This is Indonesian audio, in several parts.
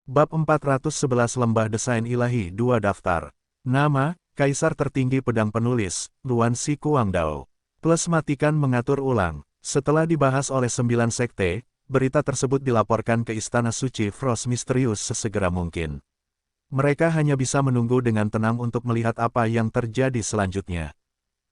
Bab 411 Lembah Desain Ilahi 2 Daftar. Nama, Kaisar Tertinggi Pedang Penulis, Luan Si Kuangdao. Plus matikan mengatur ulang. Setelah dibahas oleh 9 sekte, berita tersebut dilaporkan ke Istana Suci Frost Misterius sesegera mungkin. Mereka hanya bisa menunggu dengan tenang untuk melihat apa yang terjadi selanjutnya.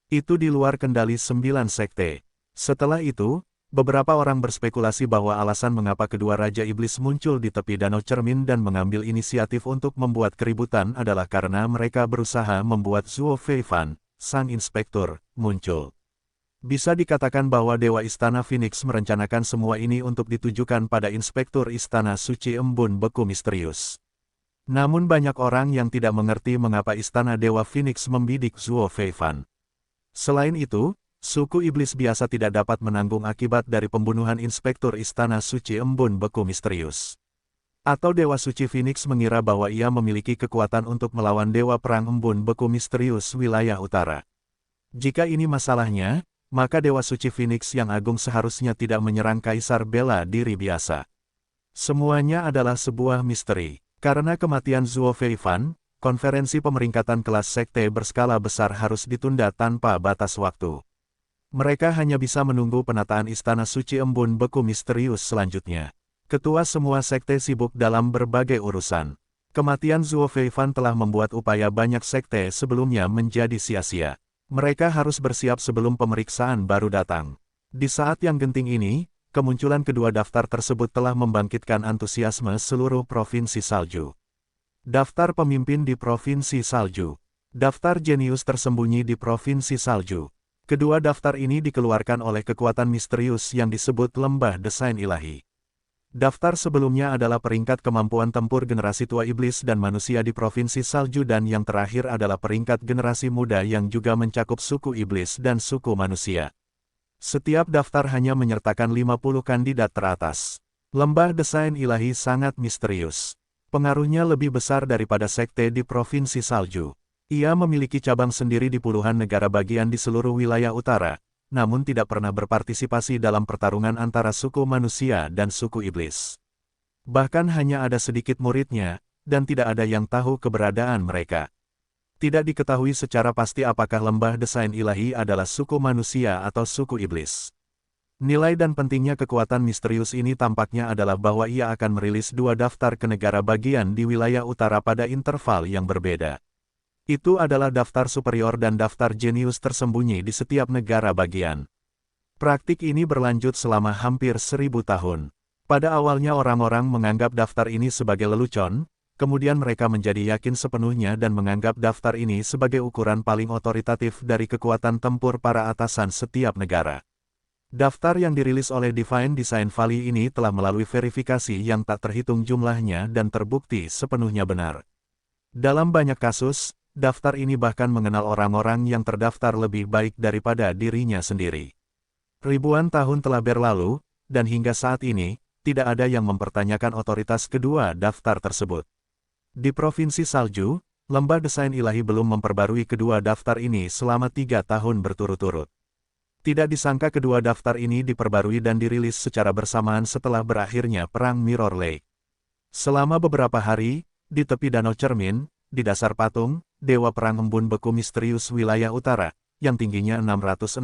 Itu di luar kendali 9 sekte. Setelah itu, beberapa orang berspekulasi bahwa alasan mengapa kedua Raja Iblis muncul di tepi Danau Cermin dan mengambil inisiatif untuk membuat keributan adalah karena mereka berusaha membuat Zuo Feifan, sang inspektur, muncul. Bisa dikatakan bahwa Dewa Istana Phoenix merencanakan semua ini untuk ditujukan pada Inspektur Istana Suci Embun Beku Misterius. Namun banyak orang yang tidak mengerti mengapa Istana Dewa Phoenix membidik Zuo Feifan. Selain itu, suku iblis biasa tidak dapat menanggung akibat dari pembunuhan Inspektur Istana Suci Embun Beku Misterius. Atau Dewa Suci Phoenix mengira bahwa ia memiliki kekuatan untuk melawan Dewa Perang Embun Beku Misterius wilayah utara. Jika ini masalahnya, maka Dewa Suci Phoenix yang agung seharusnya tidak menyerang Kaisar bela diri biasa. Semuanya adalah sebuah misteri. Karena kematian Zuo Feifan, konferensi pemeringkatan kelas sekte berskala besar harus ditunda tanpa batas waktu. Mereka hanya bisa menunggu penataan Istana Suci Embun Beku Misterius selanjutnya. Ketua semua sekte sibuk dalam berbagai urusan. Kematian Zuo Feifan telah membuat upaya banyak sekte sebelumnya menjadi sia-sia. Mereka harus bersiap sebelum pemeriksaan baru datang. Di saat yang genting ini, kemunculan kedua daftar tersebut telah membangkitkan antusiasme seluruh provinsi salju. Daftar pemimpin di Provinsi Salju. Daftar jenius tersembunyi di Provinsi Salju. Kedua daftar ini dikeluarkan oleh kekuatan misterius yang disebut Lembah Desain Ilahi. Daftar sebelumnya adalah peringkat kemampuan tempur generasi tua iblis dan manusia di Provinsi Salju dan yang terakhir adalah peringkat generasi muda yang juga mencakup suku iblis dan suku manusia. Setiap daftar hanya menyertakan 50 kandidat teratas. Lembah Desain Ilahi sangat misterius. Pengaruhnya lebih besar daripada sekte di Provinsi Salju. Ia memiliki cabang sendiri di puluhan negara bagian di seluruh wilayah utara, namun tidak pernah berpartisipasi dalam pertarungan antara suku manusia dan suku iblis. Bahkan hanya ada sedikit muridnya, dan tidak ada yang tahu keberadaan mereka. Tidak diketahui secara pasti apakah Lembah Desain Ilahi adalah suku manusia atau suku iblis. Nilai dan pentingnya kekuatan misterius ini tampaknya adalah bahwa ia akan merilis dua daftar ke negara bagian di wilayah utara pada interval yang berbeda. Itu adalah daftar superior dan daftar jenius tersembunyi di setiap negara bagian. Praktik ini berlanjut selama hampir 1000 tahun. Pada awalnya orang-orang menganggap daftar ini sebagai lelucon, kemudian mereka menjadi yakin sepenuhnya dan menganggap daftar ini sebagai ukuran paling otoritatif dari kekuatan tempur para atasan setiap negara. Daftar yang dirilis oleh Divine Design Valley ini telah melalui verifikasi yang tak terhitung jumlahnya dan terbukti sepenuhnya benar. Dalam banyak kasus, daftar ini bahkan mengenal orang-orang yang terdaftar lebih baik daripada dirinya sendiri. Ribuan tahun telah berlalu, dan hingga saat ini, tidak ada yang mempertanyakan otoritas kedua daftar tersebut. Di Provinsi Salju, Lembah Desain Ilahi belum memperbarui kedua daftar ini selama 3 tahun berturut-turut. Tidak disangka kedua daftar ini diperbarui dan dirilis secara bersamaan setelah berakhirnya Perang Mirror Lake. Selama beberapa hari, di tepi Danau Cermin, di dasar patung, Dewa Perang Embun Beku Misterius wilayah utara, yang tingginya 666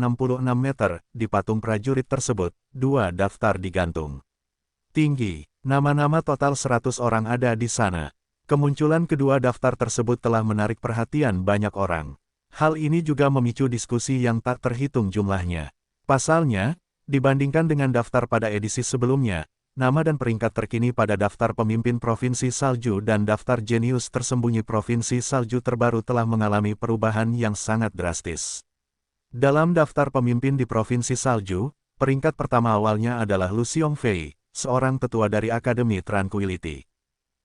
meter, di patung prajurit tersebut, dua daftar digantung. Tinggi, nama-nama total 100 orang ada di sana. Kemunculan kedua daftar tersebut telah menarik perhatian banyak orang. Hal ini juga memicu diskusi yang tak terhitung jumlahnya. Pasalnya, dibandingkan dengan daftar pada edisi sebelumnya, nama dan peringkat terkini pada daftar pemimpin Provinsi Salju dan daftar jenius tersembunyi Provinsi Salju terbaru telah mengalami perubahan yang sangat drastis. Dalam daftar pemimpin di Provinsi Salju, peringkat pertama awalnya adalah Lu Xiongfei, seorang tetua dari Akademi Tranquility.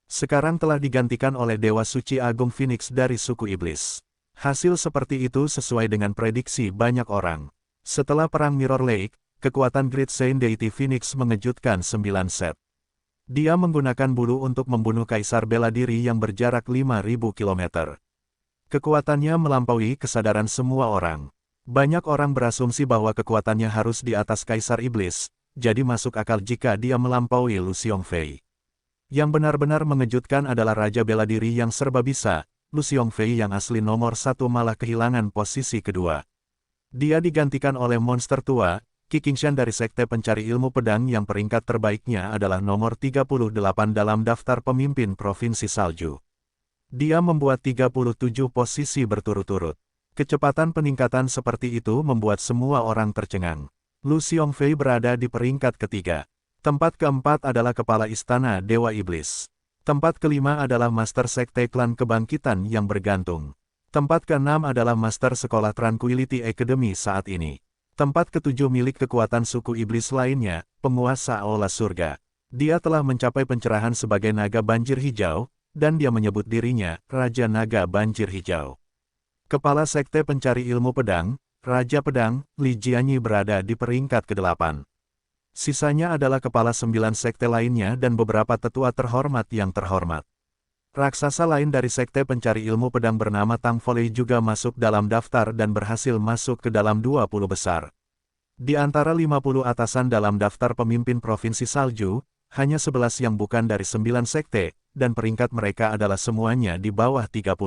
Sekarang telah digantikan oleh Dewa Suci Agung Phoenix dari suku iblis. Hasil seperti itu sesuai dengan prediksi banyak orang. Setelah Perang Mirror Lake, kekuatan Great Saint Deity Phoenix mengejutkan 9 set. Dia menggunakan bulu untuk membunuh Kaisar bela diri yang berjarak 5000 km. Kekuatannya melampaui kesadaran semua orang. Banyak orang berasumsi bahwa kekuatannya harus di atas Kaisar Iblis, jadi masuk akal jika dia melampaui Lu Xiongfei. Yang benar-benar mengejutkan adalah Raja Bela Diri yang serba bisa, Lu Xiongfei yang asli nomor 1 malah kehilangan posisi kedua. Dia digantikan oleh monster tua, Qi Qingshan dari Sekte Pencari Ilmu Pedang yang peringkat terbaiknya adalah nomor 38 dalam daftar pemimpin Provinsi Salju. Dia membuat 37 posisi berturut-turut. Kecepatan peningkatan seperti itu membuat semua orang tercengang. Lu Xiongfei berada di peringkat ketiga. Tempat keempat adalah Kepala Istana Dewa Iblis. Tempat kelima adalah Master Sekte Klan Kebangkitan yang bergantung. Tempat keenam adalah Master Sekolah Tranquility Academy saat ini. Tempat ketujuh milik kekuatan suku iblis lainnya, penguasa Aula Surga. Dia telah mencapai pencerahan sebagai Naga Banjir Hijau, dan dia menyebut dirinya Raja Naga Banjir Hijau. Kepala Sekte Pencari Ilmu Pedang, Raja Pedang, Li Jianyi berada di peringkat ke-8. Sisanya adalah kepala 9 sekte lainnya dan beberapa tetua terhormat yang terhormat. Raksasa lain dari Sekte Pencari Ilmu Pedang bernama Tang Folei juga masuk dalam daftar dan berhasil masuk ke dalam 20 besar. Di antara 50 atasan dalam daftar pemimpin Provinsi Salju, hanya 11 yang bukan dari 9 sekte, dan peringkat mereka adalah semuanya di bawah 30.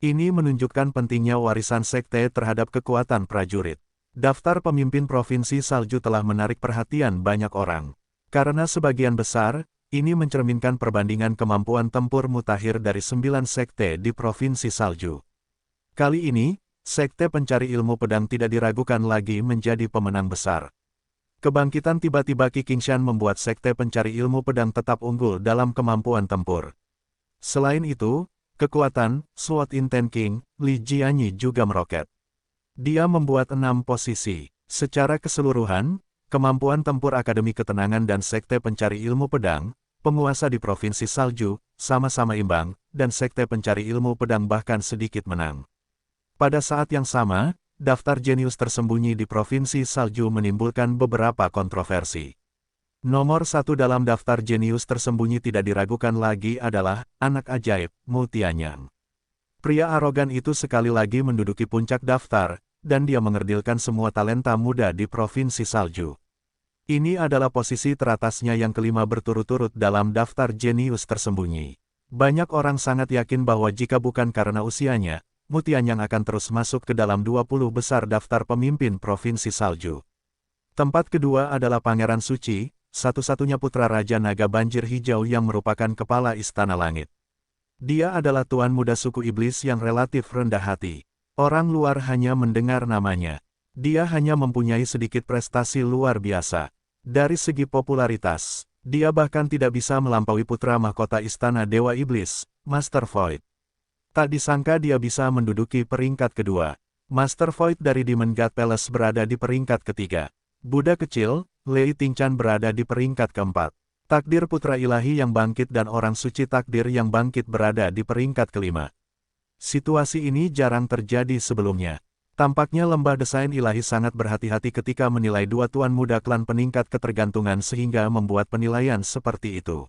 Ini menunjukkan pentingnya warisan sekte terhadap kekuatan prajurit. Daftar pemimpin Provinsi Salju telah menarik perhatian banyak orang. Karena sebagian besar, ini mencerminkan perbandingan kemampuan tempur mutakhir dari 9 sekte di Provinsi Salju. Kali ini, Sekte Pencari Ilmu Pedang tidak diragukan lagi menjadi pemenang besar. Kebangkitan tiba-tiba Qi Qingshan membuat Sekte Pencari Ilmu Pedang tetap unggul dalam kemampuan tempur. Selain itu, kekuatan Sword in Ten King, Li Jianyi juga meroket. Dia membuat 6 posisi. Secara keseluruhan, kemampuan tempur Akademi Ketenangan dan Sekte Pencari Ilmu Pedang, penguasa di Provinsi Salju, sama-sama imbang, dan Sekte Pencari Ilmu Pedang bahkan sedikit menang. Pada saat yang sama, daftar jenius tersembunyi di Provinsi Salju menimbulkan beberapa kontroversi. Nomor 1 dalam daftar jenius tersembunyi tidak diragukan lagi adalah anak ajaib, Mu Tianyang. Pria arogan itu sekali lagi menduduki puncak daftar, dan dia mengerdilkan semua talenta muda di Provinsi Salju. Ini adalah posisi teratasnya yang kelima berturut-turut dalam daftar jenius tersembunyi. Banyak orang sangat yakin bahwa jika bukan karena usianya, Mu Tianyang akan terus masuk ke dalam 20 besar daftar pemimpin Provinsi Salju. Tempat kedua adalah Pangeran Suci, satu-satunya putra Raja Naga Banjir Hijau yang merupakan kepala Istana Langit. Dia adalah tuan muda suku iblis yang relatif rendah hati. Orang luar hanya mendengar namanya. Dia hanya mempunyai sedikit prestasi luar biasa. Dari segi popularitas, dia bahkan tidak bisa melampaui putra mahkota Istana Dewa Iblis, Master Void. Tak disangka dia bisa menduduki peringkat kedua. Master Void dari Demon God Palace berada di peringkat ketiga. Buddha kecil, Lei Tingchan berada di peringkat keempat. Takdir Putra Ilahi yang bangkit dan Orang Suci Takdir yang bangkit berada di peringkat kelima. Situasi ini jarang terjadi sebelumnya. Tampaknya Lembah Desain Ilahi sangat berhati-hati ketika menilai dua tuan muda klan peningkat ketergantungan sehingga membuat penilaian seperti itu.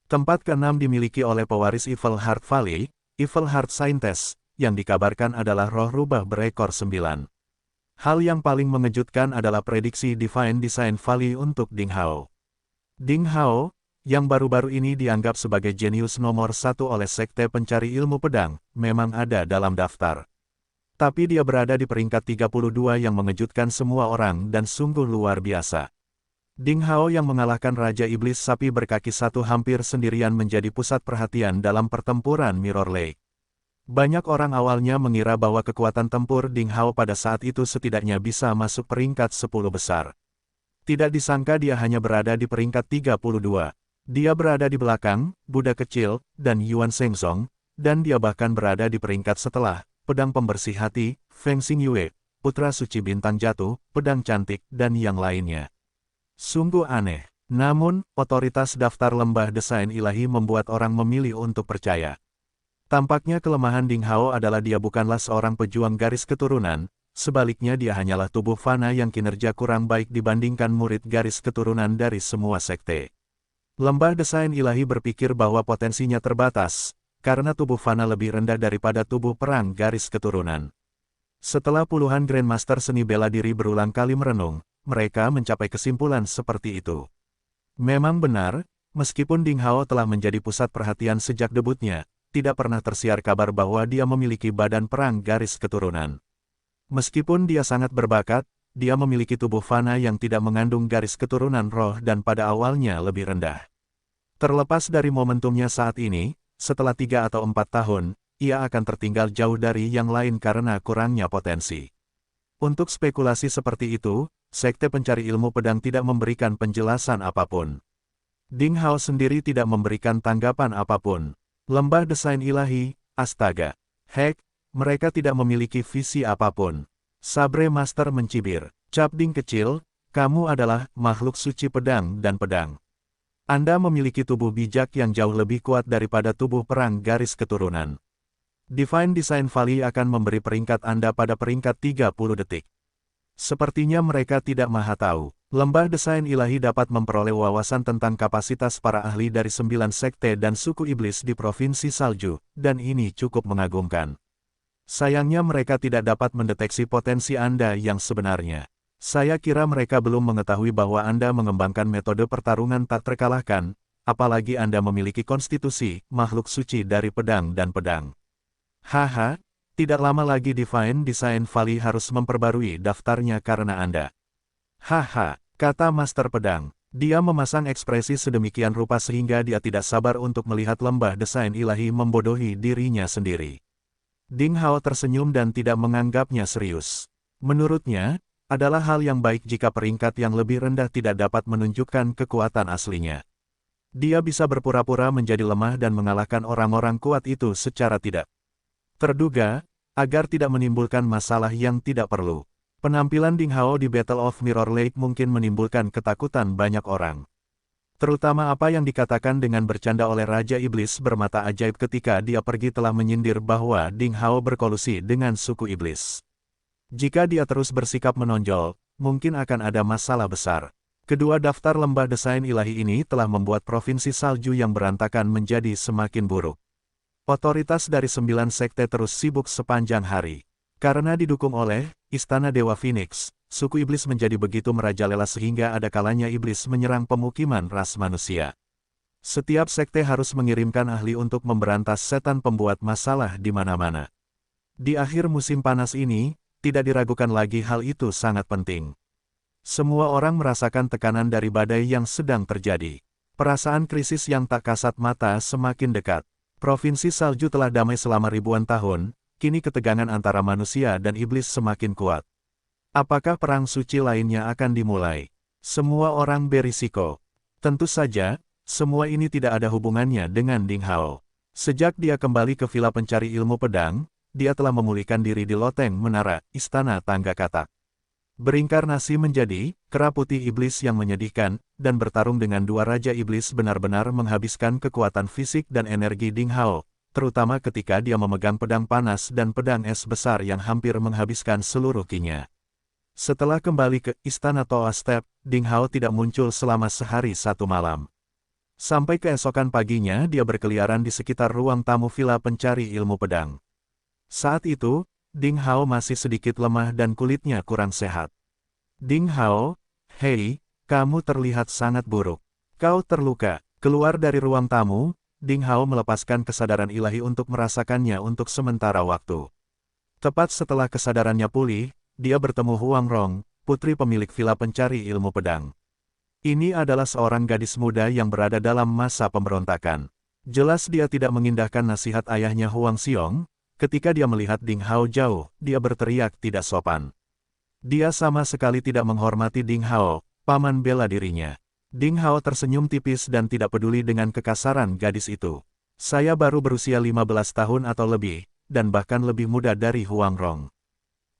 Tempat keenam dimiliki oleh pewaris Evil Heart Valley, Evil Heart Scientist, yang dikabarkan adalah roh rubah berekor 9. Hal yang paling mengejutkan adalah prediksi Divine Design Valley untuk Ding Hao. Ding Hao, yang baru-baru ini dianggap sebagai jenius nomor 1 oleh Sekte Pencari Ilmu Pedang, memang ada dalam daftar. Tapi dia berada di peringkat 32 yang mengejutkan semua orang dan sungguh luar biasa. Ding Hao yang mengalahkan Raja Iblis Sapi Berkaki Satu hampir sendirian menjadi pusat perhatian dalam pertempuran Mirror Lake. Banyak orang awalnya mengira bahwa kekuatan tempur Ding Hao pada saat itu setidaknya bisa masuk peringkat 10 besar. Tidak disangka dia hanya berada di peringkat 32. Dia berada di belakang Buddha kecil dan Yuan Shengzong, dan dia bahkan berada di peringkat setelah Pedang Pembersih Hati, Feng Xingyue, Putra Suci Bintang Jatuh, Pedang Cantik, dan yang lainnya. Sungguh aneh. Namun, otoritas daftar Lembah Desain Ilahi membuat orang memilih untuk percaya. Tampaknya kelemahan Ding Hao adalah dia bukanlah seorang pejuang garis keturunan, sebaliknya dia hanyalah tubuh fana yang kinerja kurang baik dibandingkan murid garis keturunan dari semua sekte. Lembah Desain Ilahi berpikir bahwa potensinya terbatas, karena tubuh fana lebih rendah daripada tubuh perang garis keturunan. Setelah puluhan Grandmaster seni bela diri berulang kali merenung, mereka mencapai kesimpulan seperti itu. Memang benar, Meskipun Ding Hao telah menjadi pusat perhatian sejak debutnya, tidak pernah tersiar kabar bahwa dia memiliki badan perang garis keturunan. Meskipun dia sangat berbakat, dia memiliki tubuh fana yang tidak mengandung garis keturunan roh dan pada awalnya lebih rendah. Terlepas dari momentumnya saat ini, setelah 3 atau 4 tahun, ia akan tertinggal jauh dari yang lain karena kurangnya potensi. Untuk spekulasi seperti itu, Sekte Pencari Ilmu Pedang tidak memberikan penjelasan apapun. Ding Hao sendiri tidak memberikan tanggapan apapun. Lembah Desain Ilahi, astaga. Hek, mereka tidak memiliki visi apapun. Sabre Master mencibir. Cap Ding kecil, kamu adalah makhluk suci pedang dan pedang. Anda memiliki tubuh bijak yang jauh lebih kuat daripada tubuh perang garis keturunan. Divine Design Valley akan memberi peringkat Anda pada peringkat 30 detik. Sepertinya mereka tidak maha tahu. Lembah Desain Ilahi dapat memperoleh wawasan tentang kapasitas para ahli dari 9 sekte dan suku iblis di Provinsi Salju, dan ini cukup mengagumkan. Sayangnya mereka tidak dapat mendeteksi potensi Anda yang sebenarnya. Saya kira mereka belum mengetahui bahwa Anda mengembangkan metode pertarungan tak terkalahkan, apalagi Anda memiliki konstitusi, makhluk suci dari pedang dan pedang. Haha, tidak lama lagi Divine Design Valley harus memperbarui daftarnya karena Anda. Haha, kata Master Pedang. Dia memasang ekspresi sedemikian rupa sehingga dia tidak sabar untuk melihat lembah desain ilahi membodohi dirinya sendiri. Ding Hao tersenyum dan tidak menganggapnya serius. Menurutnya, adalah hal yang baik jika peringkat yang lebih rendah tidak dapat menunjukkan kekuatan aslinya. Dia bisa berpura-pura menjadi lemah dan mengalahkan orang-orang kuat itu secara tidak terduga, agar tidak menimbulkan masalah yang tidak perlu. Penampilan Ding Hao di Battle of Mirror Lake mungkin menimbulkan ketakutan banyak orang. Terutama apa yang dikatakan dengan bercanda oleh Raja Iblis bermata ajaib ketika dia pergi telah menyindir bahwa Ding Hao berkolusi dengan suku iblis. Jika dia terus bersikap menonjol, mungkin akan ada masalah besar. Kedua daftar lembah desain ilahi ini telah membuat Provinsi Salju yang berantakan menjadi semakin buruk. Otoritas dari 9 sekte terus sibuk sepanjang hari. Karena didukung oleh Istana Dewa Phoenix, suku iblis menjadi begitu merajalela sehingga ada kalanya iblis menyerang pemukiman ras manusia. Setiap sekte harus mengirimkan ahli untuk memberantas setan pembuat masalah di mana-mana. Di akhir musim panas ini, tidak diragukan lagi hal itu sangat penting. Semua orang merasakan tekanan dari badai yang sedang terjadi. Perasaan krisis yang tak kasat mata semakin dekat. Provinsi Salju telah damai selama ribuan tahun. Kini ketegangan antara manusia dan iblis semakin kuat. Apakah perang suci lainnya akan dimulai? Semua orang berisiko. Tentu saja, semua ini tidak ada hubungannya dengan Ding Hao. Sejak dia kembali ke Villa Pencari Ilmu Pedang, dia telah memulihkan diri di loteng menara, Istana Tangga Katak. Berinkarnasi menjadi kera putih iblis yang menyedihkan, dan bertarung dengan dua raja iblis benar-benar menghabiskan kekuatan fisik dan energi Ding Hao. Terutama ketika dia memegang pedang panas dan pedang es besar yang hampir menghabiskan seluruh kinya. Setelah kembali ke Istana Toa Step, Ding Hao tidak muncul selama sehari satu malam. Sampai keesokan paginya dia berkeliaran di sekitar ruang tamu Villa Pencari Ilmu Pedang. Saat itu, Ding Hao masih sedikit lemah dan kulitnya kurang sehat. Ding Hao, hei, kamu terlihat sangat buruk. Kau terluka. Keluar dari ruang tamu, Ding Hao melepaskan kesadaran ilahi untuk merasakannya untuk sementara waktu. Tepat setelah kesadarannya pulih, dia bertemu Huang Rong, putri pemilik Villa Pencari Ilmu Pedang. Ini adalah seorang gadis muda yang berada dalam masa pemberontakan. Jelas dia tidak mengindahkan nasihat ayahnya Huang Xiong. Ketika dia melihat Ding Hao jauh, dia berteriak tidak sopan. Dia sama sekali tidak menghormati Ding Hao, paman bela dirinya. Ding Hao tersenyum tipis dan tidak peduli dengan kekasaran gadis itu. Saya baru berusia 15 tahun atau lebih, dan bahkan lebih muda dari Huang Rong.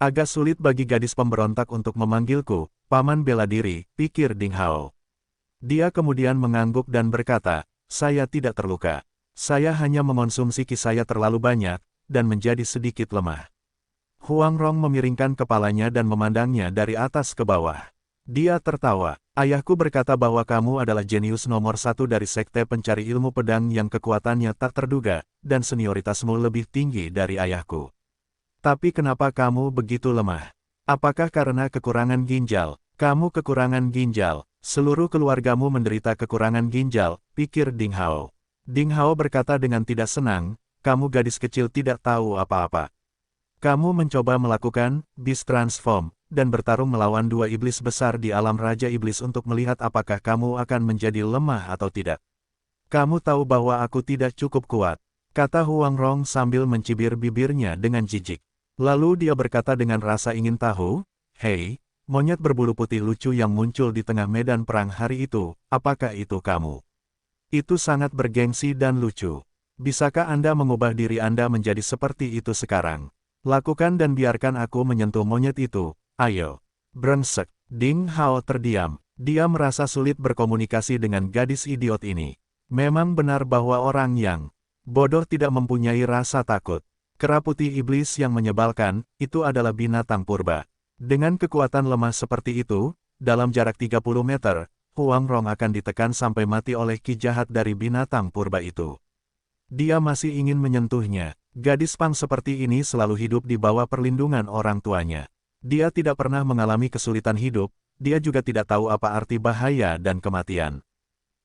Agak sulit bagi gadis pemberontak untuk memanggilku, paman bela diri, pikir Ding Hao. Dia kemudian mengangguk dan berkata, saya tidak terluka. Saya hanya mengonsumsi ki saya terlalu banyak, dan menjadi sedikit lemah. Huang Rong memiringkan kepalanya dan memandangnya dari atas ke bawah. Dia tertawa. Ayahku berkata bahwa kamu adalah jenius nomor 1 dari Sekte Pencari Ilmu Pedang yang kekuatannya tak terduga, dan senioritasmu lebih tinggi dari ayahku. Tapi kenapa kamu begitu lemah? Apakah karena kekurangan ginjal? Kamu kekurangan ginjal. Seluruh keluargamu menderita kekurangan ginjal, pikir Ding Hao. Ding Hao berkata dengan tidak senang, kamu gadis kecil tidak tahu apa-apa. Kamu mencoba melakukan Beast Transform, dan bertarung melawan dua iblis besar di alam Raja Iblis untuk melihat apakah kamu akan menjadi lemah atau tidak. Kamu tahu bahwa aku tidak cukup kuat, kata Huang Rong sambil mencibir bibirnya dengan jijik. Lalu dia berkata dengan rasa ingin tahu, hei, monyet berbulu putih lucu yang muncul di tengah medan perang hari itu, apakah itu kamu? Itu sangat bergengsi dan lucu. Bisakah Anda mengubah diri Anda menjadi seperti itu sekarang? Lakukan dan biarkan aku menyentuh monyet itu, ayo. Brengsek, Ding Hao terdiam. Dia merasa sulit berkomunikasi dengan gadis idiot ini. Memang benar bahwa orang yang bodoh tidak mempunyai rasa takut. Kera putih iblis yang menyebalkan, itu adalah binatang purba. Dengan kekuatan lemah seperti itu, dalam jarak 30 meter, Huang Rong akan ditekan sampai mati oleh ki jahat dari binatang purba itu. Dia masih ingin menyentuhnya. Gadis pang seperti ini selalu hidup di bawah perlindungan orang tuanya. Dia tidak pernah mengalami kesulitan hidup, dia juga tidak tahu apa arti bahaya dan kematian.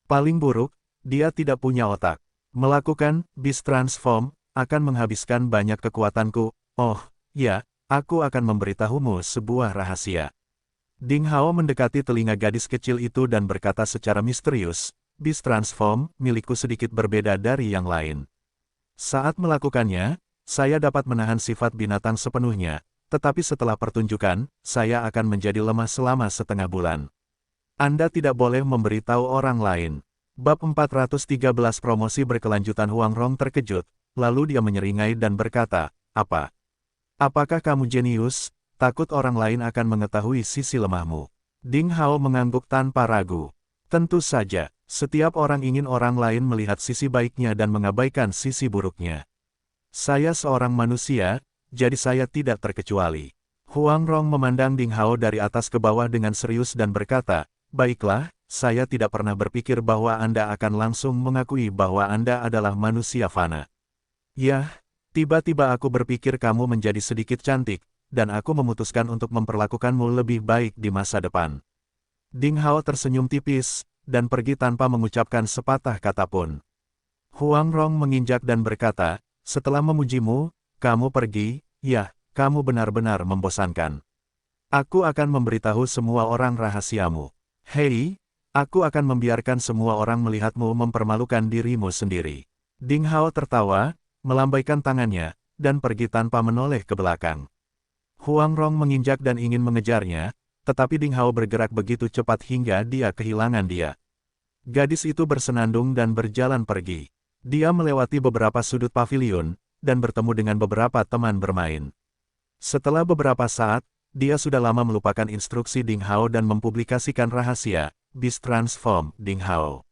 Paling buruk, dia tidak punya otak. Melakukan Beast Transform akan menghabiskan banyak kekuatanku. Oh, ya, aku akan memberitahumu sebuah rahasia. Ding Hao mendekati telinga gadis kecil itu dan berkata secara misterius, Beast Transform milikku sedikit berbeda dari yang lain. Saat melakukannya, saya dapat menahan sifat binatang sepenuhnya, tetapi setelah pertunjukan, saya akan menjadi lemah selama setengah bulan. Anda tidak boleh memberitahu orang lain. Bab 413 promosi berkelanjutan. Huang Rong terkejut, lalu dia menyeringai dan berkata, apa? Apakah kamu jenius? Takut orang lain akan mengetahui sisi lemahmu. Ding Hao mengangguk tanpa ragu. Tentu saja, setiap orang ingin orang lain melihat sisi baiknya dan mengabaikan sisi buruknya. Saya seorang manusia, jadi saya tidak terkecuali. Huang Rong memandang Ding Hao dari atas ke bawah dengan serius dan berkata, baiklah, saya tidak pernah berpikir bahwa Anda akan langsung mengakui bahwa Anda adalah manusia fana. Yah, tiba-tiba aku berpikir kamu menjadi sedikit cantik, dan aku memutuskan untuk memperlakukanmu lebih baik di masa depan. Ding Hao tersenyum tipis, dan pergi tanpa mengucapkan sepatah kata pun. Huang Rong menginjak dan berkata, setelah memujimu, kamu pergi, ya, kamu benar-benar membosankan. Aku akan memberitahu semua orang rahasiamu. Hei, aku akan membiarkan semua orang melihatmu mempermalukan dirimu sendiri. Ding Hao tertawa, melambaikan tangannya, dan pergi tanpa menoleh ke belakang. Huang Rong menginjak dan ingin mengejarnya, tetapi Ding Hao bergerak begitu cepat hingga dia kehilangan dia. Gadis itu bersenandung dan berjalan pergi. Dia melewati beberapa sudut pavilion, dan bertemu dengan beberapa teman bermain. Setelah beberapa saat, dia sudah lama melupakan instruksi Ding Hao dan mempublikasikan rahasia, Beast Transform Ding Hao.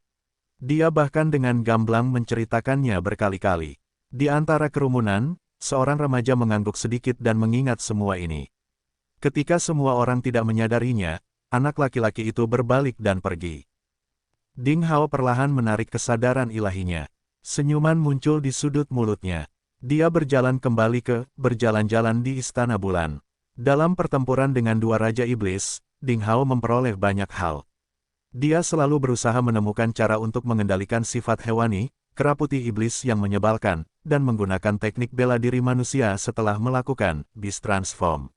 Dia bahkan dengan gamblang menceritakannya berkali-kali. Di antara kerumunan, seorang remaja mengangguk sedikit dan mengingat semua ini. Ketika semua orang tidak menyadarinya, anak laki-laki itu berbalik dan pergi. Ding Hao perlahan menarik kesadaran ilahinya. Senyuman muncul di sudut mulutnya. Dia berjalan kembali ke berjalan-jalan di Istana Bulan. Dalam pertempuran dengan dua Raja Iblis, Ding Hao memperoleh banyak hal. Dia selalu berusaha menemukan cara untuk mengendalikan sifat hewani, kera putih iblis yang menyebalkan, dan menggunakan teknik bela diri manusia setelah melakukan Beast Transform.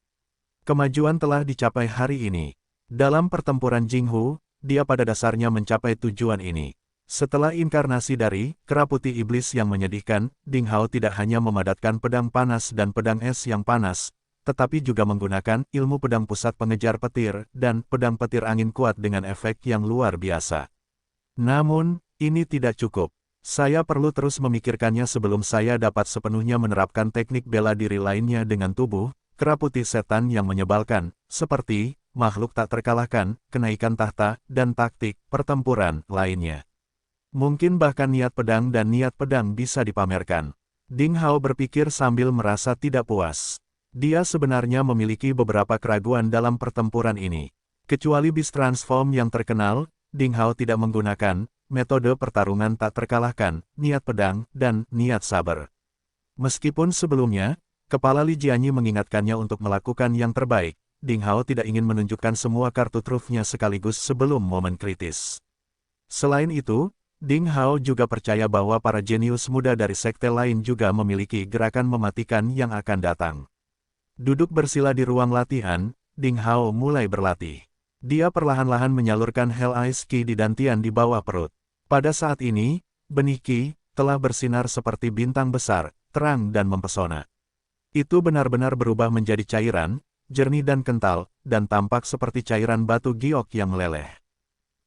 Kemajuan telah dicapai hari ini. Dalam pertempuran Jinghu, dia pada dasarnya mencapai tujuan ini. Setelah inkarnasi dari kera putih iblis yang menyedihkan, Ding Hao tidak hanya memadatkan pedang panas dan pedang es yang panas, tetapi juga menggunakan ilmu pedang pusat pengejar petir dan pedang petir angin kuat dengan efek yang luar biasa. Namun, ini tidak cukup. Saya perlu terus memikirkannya sebelum saya dapat sepenuhnya menerapkan teknik bela diri lainnya dengan tubuh kera putih setan yang menyebalkan, seperti makhluk tak terkalahkan, kenaikan tahta, dan taktik pertempuran lainnya. Mungkin bahkan niat pedang dan niat pedang bisa dipamerkan. Ding Hao berpikir sambil merasa tidak puas. Dia sebenarnya memiliki beberapa keraguan dalam pertempuran ini. Kecuali Beast Transform yang terkenal, Ding Hao tidak menggunakan metode pertarungan tak terkalahkan, niat pedang, dan niat sabar. Meskipun sebelumnya, Kepala Li Jianyi mengingatkannya untuk melakukan yang terbaik, Ding Hao tidak ingin menunjukkan semua kartu trufnya sekaligus sebelum momen kritis. Selain itu, Ding Hao juga percaya bahwa para jenius muda dari sekte lain juga memiliki gerakan mematikan yang akan datang. Duduk bersila di ruang latihan, Ding Hao mulai berlatih. Dia perlahan-lahan menyalurkan Hell Ice Ki di dantian di bawah perut. Pada saat ini, benih Ki telah bersinar seperti bintang besar, terang dan mempesona. Itu benar-benar berubah menjadi cairan, jernih dan kental, dan tampak seperti cairan batu giok yang meleleh.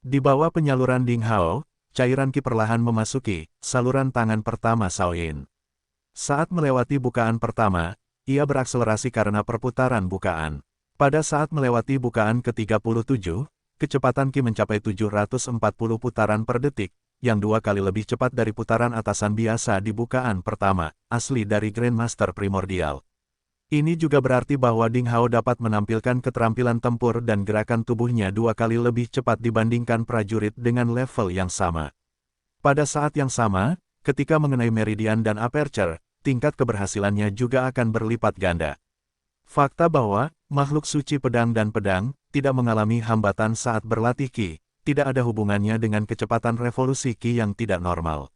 Di bawah penyaluran Ding Hao, cairan Ki perlahan memasuki saluran tangan pertama Shaoyin. Saat melewati bukaan pertama, ia berakselerasi karena perputaran bukaan. Pada saat melewati bukaan ke-37, kecepatan Ki mencapai 740 putaran per detik, yang 2 kali lebih cepat dari putaran atasan biasa di bukaan pertama, asli dari Grandmaster Primordial. Ini juga berarti bahwa Ding Hao dapat menampilkan keterampilan tempur dan gerakan tubuhnya 2 kali lebih cepat dibandingkan prajurit dengan level yang sama. Pada saat yang sama, ketika mengenai meridian dan aperture, tingkat keberhasilannya juga akan berlipat ganda. Fakta bahwa makhluk suci pedang dan pedang tidak mengalami hambatan saat berlatih Ki, tidak ada hubungannya dengan kecepatan revolusi Ki yang tidak normal.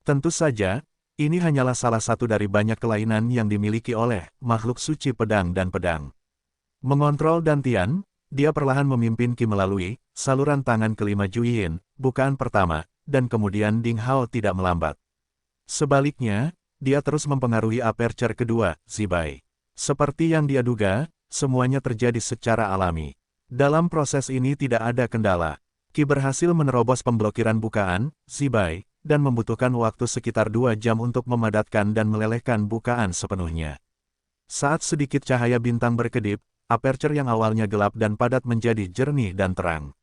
Tentu saja, ini hanyalah salah satu dari banyak kelainan yang dimiliki oleh makhluk suci pedang dan pedang. Mengontrol dantian, dia perlahan memimpin Ki melalui saluran tangan kelima Juyin, bukaan pertama, dan kemudian Ding Hao tidak melambat. Sebaliknya, dia terus mempengaruhi aperture kedua, Zibai. Seperti yang dia duga, semuanya terjadi secara alami. Dalam proses ini tidak ada kendala. Ki berhasil menerobos pemblokiran bukaan, Zibai, dan membutuhkan waktu sekitar 2 jam untuk memadatkan dan melelehkan bukaan sepenuhnya. Saat sedikit cahaya bintang berkedip, aperture yang awalnya gelap dan padat menjadi jernih dan terang.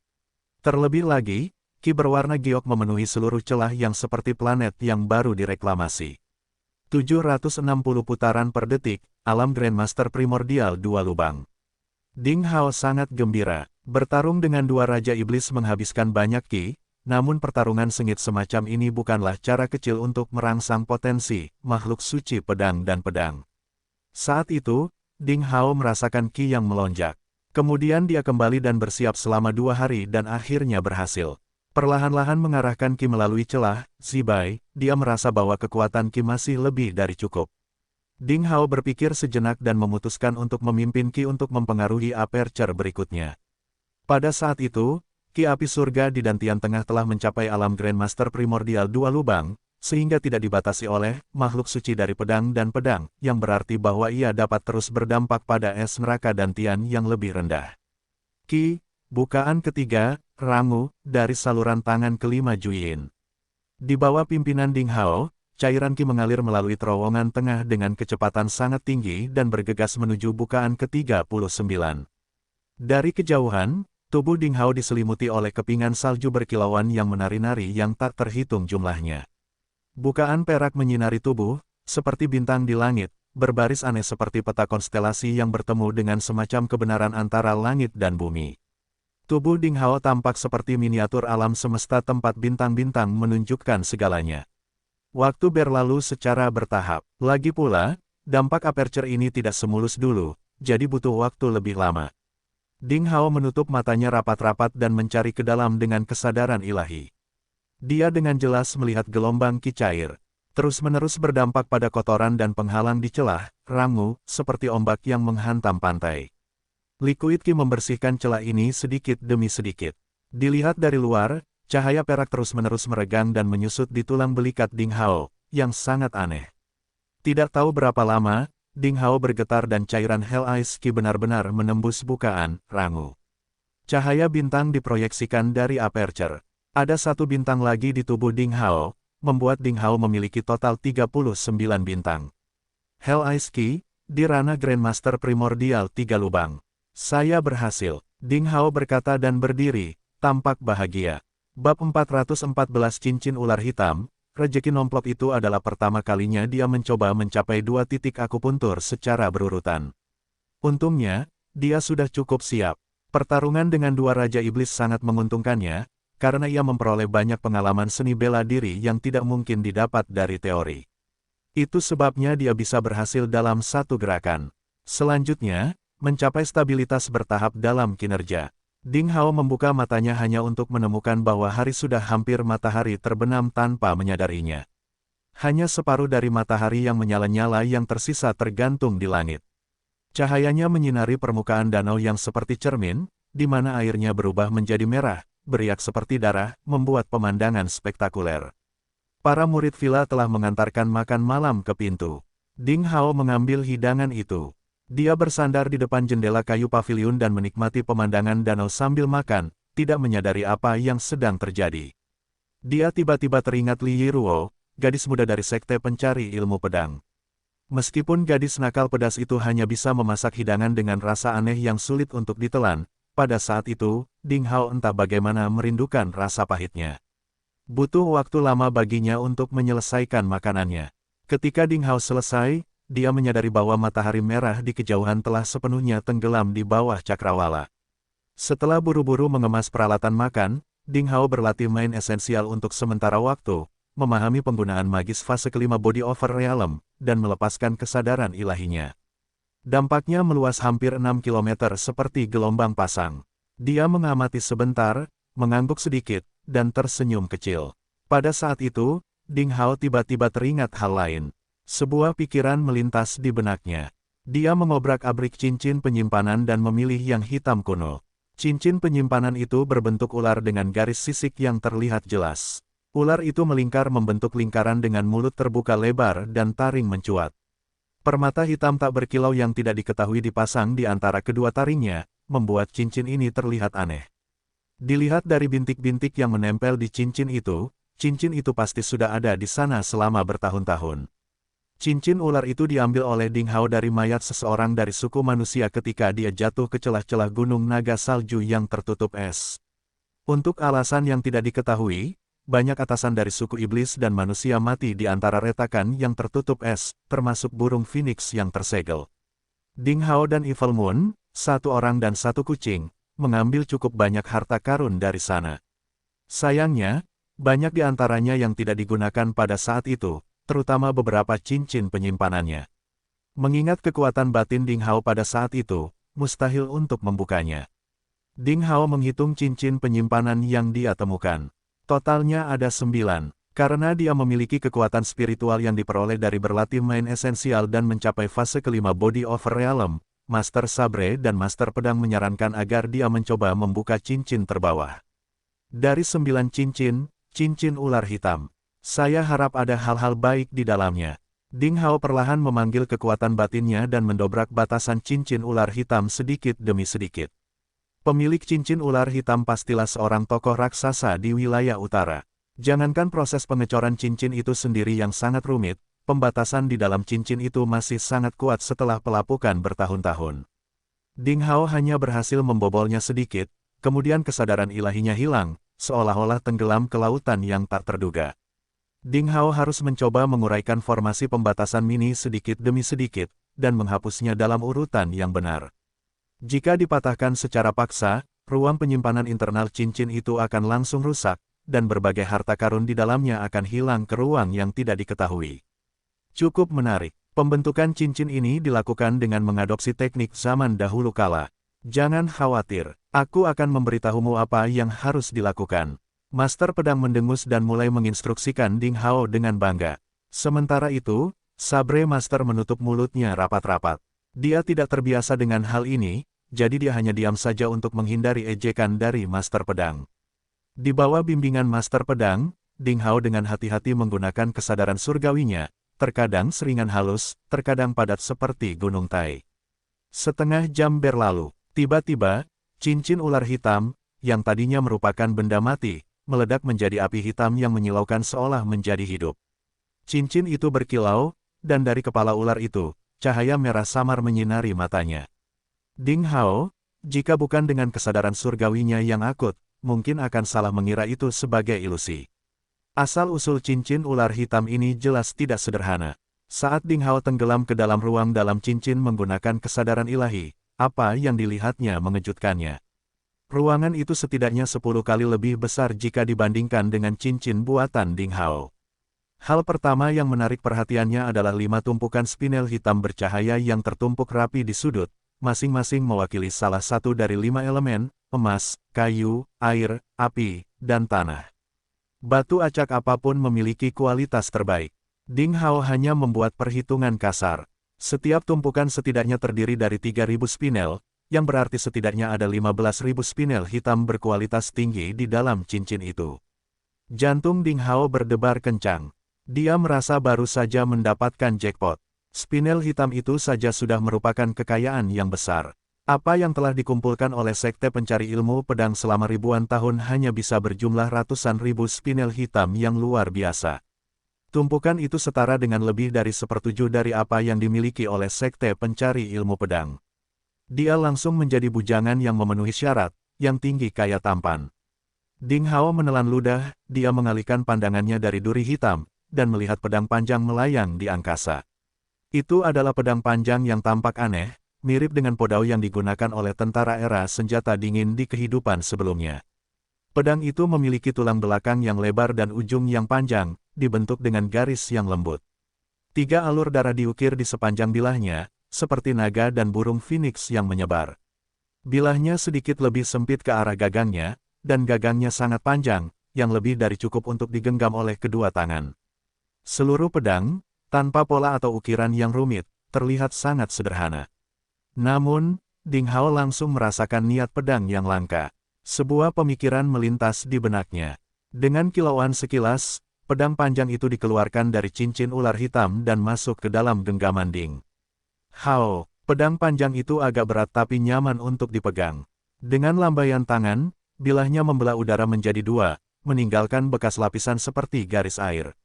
Terlebih lagi, Ki berwarna giok memenuhi seluruh celah yang seperti planet yang baru direklamasi. 760 putaran per detik, alam Grandmaster Primordial 2 lubang. Ding Hao sangat gembira. Bertarung dengan 2 Raja Iblis menghabiskan banyak Ki, namun pertarungan sengit semacam ini bukanlah cara kecil untuk merangsang potensi makhluk suci pedang dan pedang. Saat itu, Ding Hao merasakan Ki yang melonjak. Kemudian dia kembali dan bersiap selama 2 hari dan akhirnya berhasil. Perlahan-lahan mengarahkan Ki melalui celah, Zibai, dia merasa bahwa kekuatan Ki masih lebih dari cukup. Ding Hao berpikir sejenak dan memutuskan untuk memimpin Ki untuk mempengaruhi aperture berikutnya. Pada saat itu, Ki api surga di dantian tengah telah mencapai alam Grandmaster Primordial 2 lubang, sehingga tidak dibatasi oleh makhluk suci dari pedang dan pedang, yang berarti bahwa ia dapat terus berdampak pada es neraka dantian yang lebih rendah. Ki, bukaan ketiga, Rangu, dari saluran tangan kelima Juyin. Di bawah pimpinan Ding Hao, cairan Ki mengalir melalui terowongan tengah dengan kecepatan sangat tinggi dan bergegas menuju bukaan ke-39. Dari kejauhan, tubuh Ding Hao diselimuti oleh kepingan salju berkilauan yang menari-nari yang tak terhitung jumlahnya. Bukaan perak menyinari tubuh, seperti bintang di langit, berbaris aneh seperti peta konstelasi yang bertemu dengan semacam kebenaran antara langit dan bumi. Tubuh Ding Hao tampak seperti miniatur alam semesta tempat bintang-bintang menunjukkan segalanya. Waktu berlalu secara bertahap. Lagi pula, dampak aperture ini tidak semulus dulu, jadi butuh waktu lebih lama. Ding Hao menutup matanya rapat-rapat dan mencari ke dalam dengan kesadaran ilahi. Dia dengan jelas melihat gelombang Ki cair, terus-menerus berdampak pada kotoran dan penghalang di celah, Rangu, seperti ombak yang menghantam pantai. Liquid Ki membersihkan celah ini sedikit demi sedikit. Dilihat dari luar, cahaya perak terus-menerus meregang dan menyusut di tulang belikat Ding Hao, yang sangat aneh. Tidak tahu berapa lama, Ding Hao bergetar dan cairan Hell Ice Ki benar-benar menembus bukaan, Rangu. Cahaya bintang diproyeksikan dari aperture. Ada 1 bintang lagi di tubuh Ding Hao, membuat Ding Hao memiliki total 39 bintang. Hell Ice Ki, di ranah Grandmaster Primordial 3 lubang. Saya berhasil, Ding Hao berkata dan berdiri, tampak bahagia. Bab 414 Cincin Ular Hitam, rejeki nomplok itu adalah pertama kalinya dia mencoba mencapai 2 titik akupuntur secara berurutan. Untungnya, dia sudah cukup siap. Pertarungan dengan 2 Raja Iblis sangat menguntungkannya, karena ia memperoleh banyak pengalaman seni bela diri yang tidak mungkin didapat dari teori. Itu sebabnya dia bisa berhasil dalam 1 gerakan. Selanjutnya, mencapai stabilitas bertahap dalam kinerja. Ding Hao membuka matanya hanya untuk menemukan bahwa hari sudah hampir matahari terbenam tanpa menyadarinya. Hanya separuh dari matahari yang menyala-nyala yang tersisa tergantung di langit. Cahayanya menyinari permukaan danau yang seperti cermin, di mana airnya berubah menjadi merah, beriak seperti darah, membuat pemandangan spektakuler. Para murid villa telah mengantarkan makan malam ke pintu. Ding Hao mengambil hidangan itu. Dia bersandar di depan jendela kayu paviliun dan menikmati pemandangan danau sambil makan, tidak menyadari apa yang sedang terjadi. Dia tiba-tiba teringat Li Yiruo, gadis muda dari sekte pencari ilmu pedang. Meskipun gadis nakal pedas itu hanya bisa memasak hidangan dengan rasa aneh yang sulit untuk ditelan, pada saat itu, Ding Hao entah bagaimana merindukan rasa pahitnya. Butuh waktu lama baginya untuk menyelesaikan makanannya. Ketika Ding Hao selesai, dia menyadari bahwa matahari merah di kejauhan telah sepenuhnya tenggelam di bawah cakrawala. Setelah buru-buru mengemas peralatan makan, Ding Hao berlatih main esensial untuk sementara waktu, memahami penggunaan magis fase kelima Body Over Realm, dan melepaskan kesadaran ilahinya. Dampaknya meluas hampir 6 km seperti gelombang pasang. Dia mengamati sebentar, mengangguk sedikit, dan tersenyum kecil. Pada saat itu, Ding Hao tiba-tiba teringat hal lain. Sebuah pikiran melintas di benaknya. Dia mengobrak-abrik cincin penyimpanan dan memilih yang hitam kuno. Cincin penyimpanan itu berbentuk ular dengan garis sisik yang terlihat jelas. Ular itu melingkar membentuk lingkaran dengan mulut terbuka lebar dan taring mencuat. Permata hitam tak berkilau yang tidak diketahui dipasang di antara kedua taringnya, membuat cincin ini terlihat aneh. Dilihat dari bintik-bintik yang menempel di cincin itu pasti sudah ada di sana selama bertahun-tahun. Cincin ular itu diambil oleh Ding Hao dari mayat seseorang dari suku manusia ketika dia jatuh ke celah-celah gunung naga salju yang tertutup es. Untuk alasan yang tidak diketahui, banyak atasan dari suku iblis dan manusia mati di antara retakan yang tertutup es, termasuk burung phoenix yang tersegel. Ding Hao dan Evil Moon, satu orang dan satu kucing, mengambil cukup banyak harta karun dari sana. Sayangnya, banyak di antaranya yang tidak digunakan pada saat itu, terutama beberapa cincin penyimpanannya. Mengingat kekuatan batin Ding Hao pada saat itu, mustahil untuk membukanya. Ding Hao menghitung cincin penyimpanan yang dia temukan. Totalnya ada 9, karena dia memiliki kekuatan spiritual yang diperoleh dari berlatih main esensial dan mencapai fase kelima Body Over Realm. Master Sabre dan Master Pedang menyarankan agar dia mencoba membuka cincin terbawah. Dari 9 cincin, cincin ular hitam. Saya harap ada hal-hal baik di dalamnya. Ding Hao perlahan memanggil kekuatan batinnya dan mendobrak batasan cincin ular hitam sedikit demi sedikit. Pemilik cincin ular hitam pastilah seorang tokoh raksasa di wilayah utara. Jangankan proses pengecoran cincin itu sendiri yang sangat rumit, pembatasan di dalam cincin itu masih sangat kuat setelah pelapukan bertahun-tahun. Ding Hao hanya berhasil membobolnya sedikit, kemudian kesadaran ilahinya hilang, seolah-olah tenggelam ke lautan yang tak terduga. Ding Hao harus mencoba menguraikan formasi pembatasan mini sedikit demi sedikit, dan menghapusnya dalam urutan yang benar. Jika dipatahkan secara paksa, ruang penyimpanan internal cincin itu akan langsung rusak, dan berbagai harta karun di dalamnya akan hilang ke ruang yang tidak diketahui. Cukup menarik, pembentukan cincin ini dilakukan dengan mengadopsi teknik zaman dahulu kala. Jangan khawatir, aku akan memberitahumu apa yang harus dilakukan. Master Pedang mendengus dan mulai menginstruksikan Ding Hao dengan bangga. Sementara itu, Sabre Master menutup mulutnya rapat-rapat. Dia tidak terbiasa dengan hal ini, jadi dia hanya diam saja untuk menghindari ejekan dari Master Pedang. Di bawah bimbingan Master Pedang, Ding Hao dengan hati-hati menggunakan kesadaran surgawinya, terkadang seringan halus, terkadang padat seperti gunung Tai. Setengah jam berlalu, tiba-tiba, cincin ular hitam, yang tadinya merupakan benda mati, meledak menjadi api hitam yang menyilaukan seolah menjadi hidup. Cincin itu berkilau, dan dari kepala ular itu, cahaya merah samar menyinari matanya. Ding Hao, jika bukan dengan kesadaran surgawinya yang akut, mungkin akan salah mengira itu sebagai ilusi. Asal-usul cincin ular hitam ini jelas tidak sederhana. Saat Ding Hao tenggelam ke dalam ruang dalam cincin menggunakan kesadaran ilahi, apa yang dilihatnya mengejutkannya. Ruangan itu setidaknya 10 kali lebih besar jika dibandingkan dengan cincin buatan Ding Hao. Hal pertama yang menarik perhatiannya adalah 5 tumpukan spinel hitam bercahaya yang tertumpuk rapi di sudut, masing-masing mewakili salah satu dari 5 elemen, emas, kayu, air, api, dan tanah. Batu acak apapun memiliki kualitas terbaik. Ding Hao hanya membuat perhitungan kasar. Setiap tumpukan setidaknya terdiri dari 3.000 spinel, yang berarti setidaknya ada 15.000 spinel hitam berkualitas tinggi di dalam cincin itu. Jantung Ding Hao berdebar kencang. Dia merasa baru saja mendapatkan jackpot. Spinel hitam itu saja sudah merupakan kekayaan yang besar. Apa yang telah dikumpulkan oleh Sekte Pencari Ilmu Pedang selama ribuan tahun hanya bisa berjumlah ratusan ribu spinel hitam yang luar biasa. Tumpukan itu setara dengan lebih dari 1/7 dari apa yang dimiliki oleh Sekte Pencari Ilmu Pedang. Dia langsung menjadi bujangan yang memenuhi syarat, yang tinggi kaya tampan. Ding Hao menelan ludah, dia mengalihkan pandangannya dari duri hitam, dan melihat pedang panjang melayang di angkasa. Itu adalah pedang panjang yang tampak aneh, mirip dengan podao yang digunakan oleh tentara era senjata dingin di kehidupan sebelumnya. Pedang itu memiliki tulang belakang yang lebar dan ujung yang panjang, dibentuk dengan garis yang lembut. 3 alur darah diukir di sepanjang bilahnya, seperti naga dan burung phoenix yang menyebar. Bilahnya sedikit lebih sempit ke arah gagangnya, dan gagangnya sangat panjang, yang lebih dari cukup untuk digenggam oleh kedua tangan. Seluruh pedang, tanpa pola atau ukiran yang rumit, terlihat sangat sederhana. Namun, Ding Hao langsung merasakan niat pedang yang langka. Sebuah pemikiran melintas di benaknya. Dengan kilauan sekilas, pedang panjang itu dikeluarkan dari cincin ular hitam dan masuk ke dalam genggaman Ding Hao. Pedang panjang itu agak berat tapi nyaman untuk dipegang. Dengan lambaian tangan, bilahnya membelah udara menjadi 2, meninggalkan bekas lapisan seperti garis air.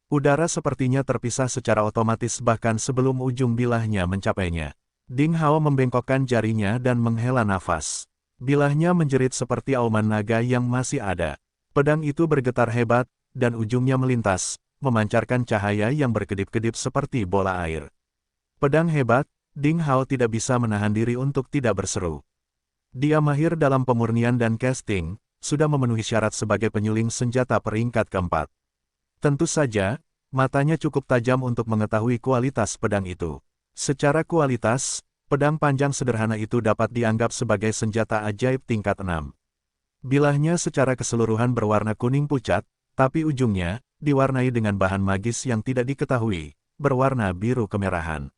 Udara sepertinya terpisah secara otomatis bahkan sebelum ujung bilahnya mencapainya. Ding Hao membengkokkan jarinya dan menghela nafas. Bilahnya menjerit seperti auman naga yang masih ada. Pedang itu bergetar hebat, dan ujungnya melintas, memancarkan cahaya yang berkedip-kedip seperti bola air. Pedang hebat, Ding Hao tidak bisa menahan diri untuk tidak berseru. Dia mahir dalam pemurnian dan casting, sudah memenuhi syarat sebagai penyuling senjata peringkat keempat. Tentu saja, matanya cukup tajam untuk mengetahui kualitas pedang itu. Secara kualitas, pedang panjang sederhana itu dapat dianggap sebagai senjata ajaib tingkat 6. Bilahnya secara keseluruhan berwarna kuning pucat, tapi ujungnya diwarnai dengan bahan magis yang tidak diketahui, berwarna biru kemerahan.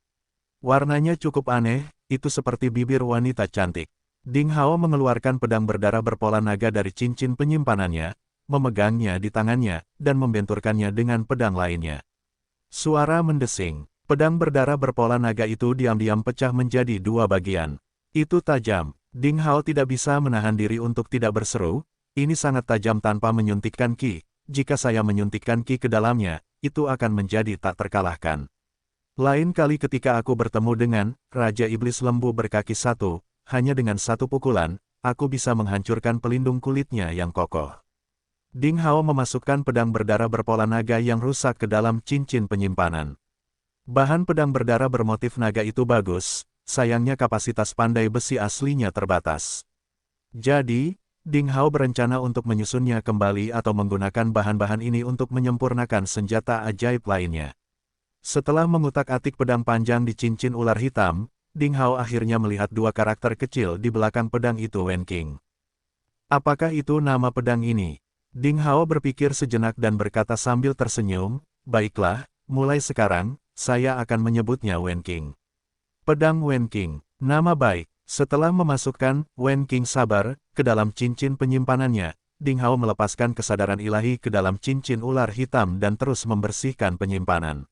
Warnanya cukup aneh, itu seperti bibir wanita cantik. Ding Hao mengeluarkan pedang berdarah berpola naga dari cincin penyimpanannya, memegangnya di tangannya, dan membenturkannya dengan pedang lainnya. Suara mendesing. Pedang berdarah berpola naga itu diam-diam pecah menjadi 2 bagian. Itu tajam. Ding Hao tidak bisa menahan diri untuk tidak berseru, ini sangat tajam tanpa menyuntikkan ki. Jika saya menyuntikkan ki ke dalamnya, itu akan menjadi tak terkalahkan. Lain kali ketika aku bertemu dengan Raja Iblis Lembu berkaki 1, hanya dengan 1 pukulan, aku bisa menghancurkan pelindung kulitnya yang kokoh. Ding Hao memasukkan pedang berdarah berpola naga yang rusak ke dalam cincin penyimpanan. Bahan pedang berdarah bermotif naga itu bagus, sayangnya kapasitas pandai besi aslinya terbatas. Jadi, Ding Hao berencana untuk menyusunnya kembali atau menggunakan bahan-bahan ini untuk menyempurnakan senjata ajaib lainnya. Setelah mengutak-atik pedang panjang di cincin ular hitam, Ding Hao akhirnya melihat 2 karakter kecil di belakang pedang itu Wen Qing. Apakah itu nama pedang ini? Ding Hao berpikir sejenak dan berkata sambil tersenyum, baiklah, mulai sekarang, saya akan menyebutnya Wen Qing. Pedang Wen Qing, nama baik. Setelah memasukkan Wen Qing sabar ke dalam cincin penyimpanannya, Ding Hao melepaskan kesadaran ilahi ke dalam cincin ular hitam dan terus membersihkan penyimpanan.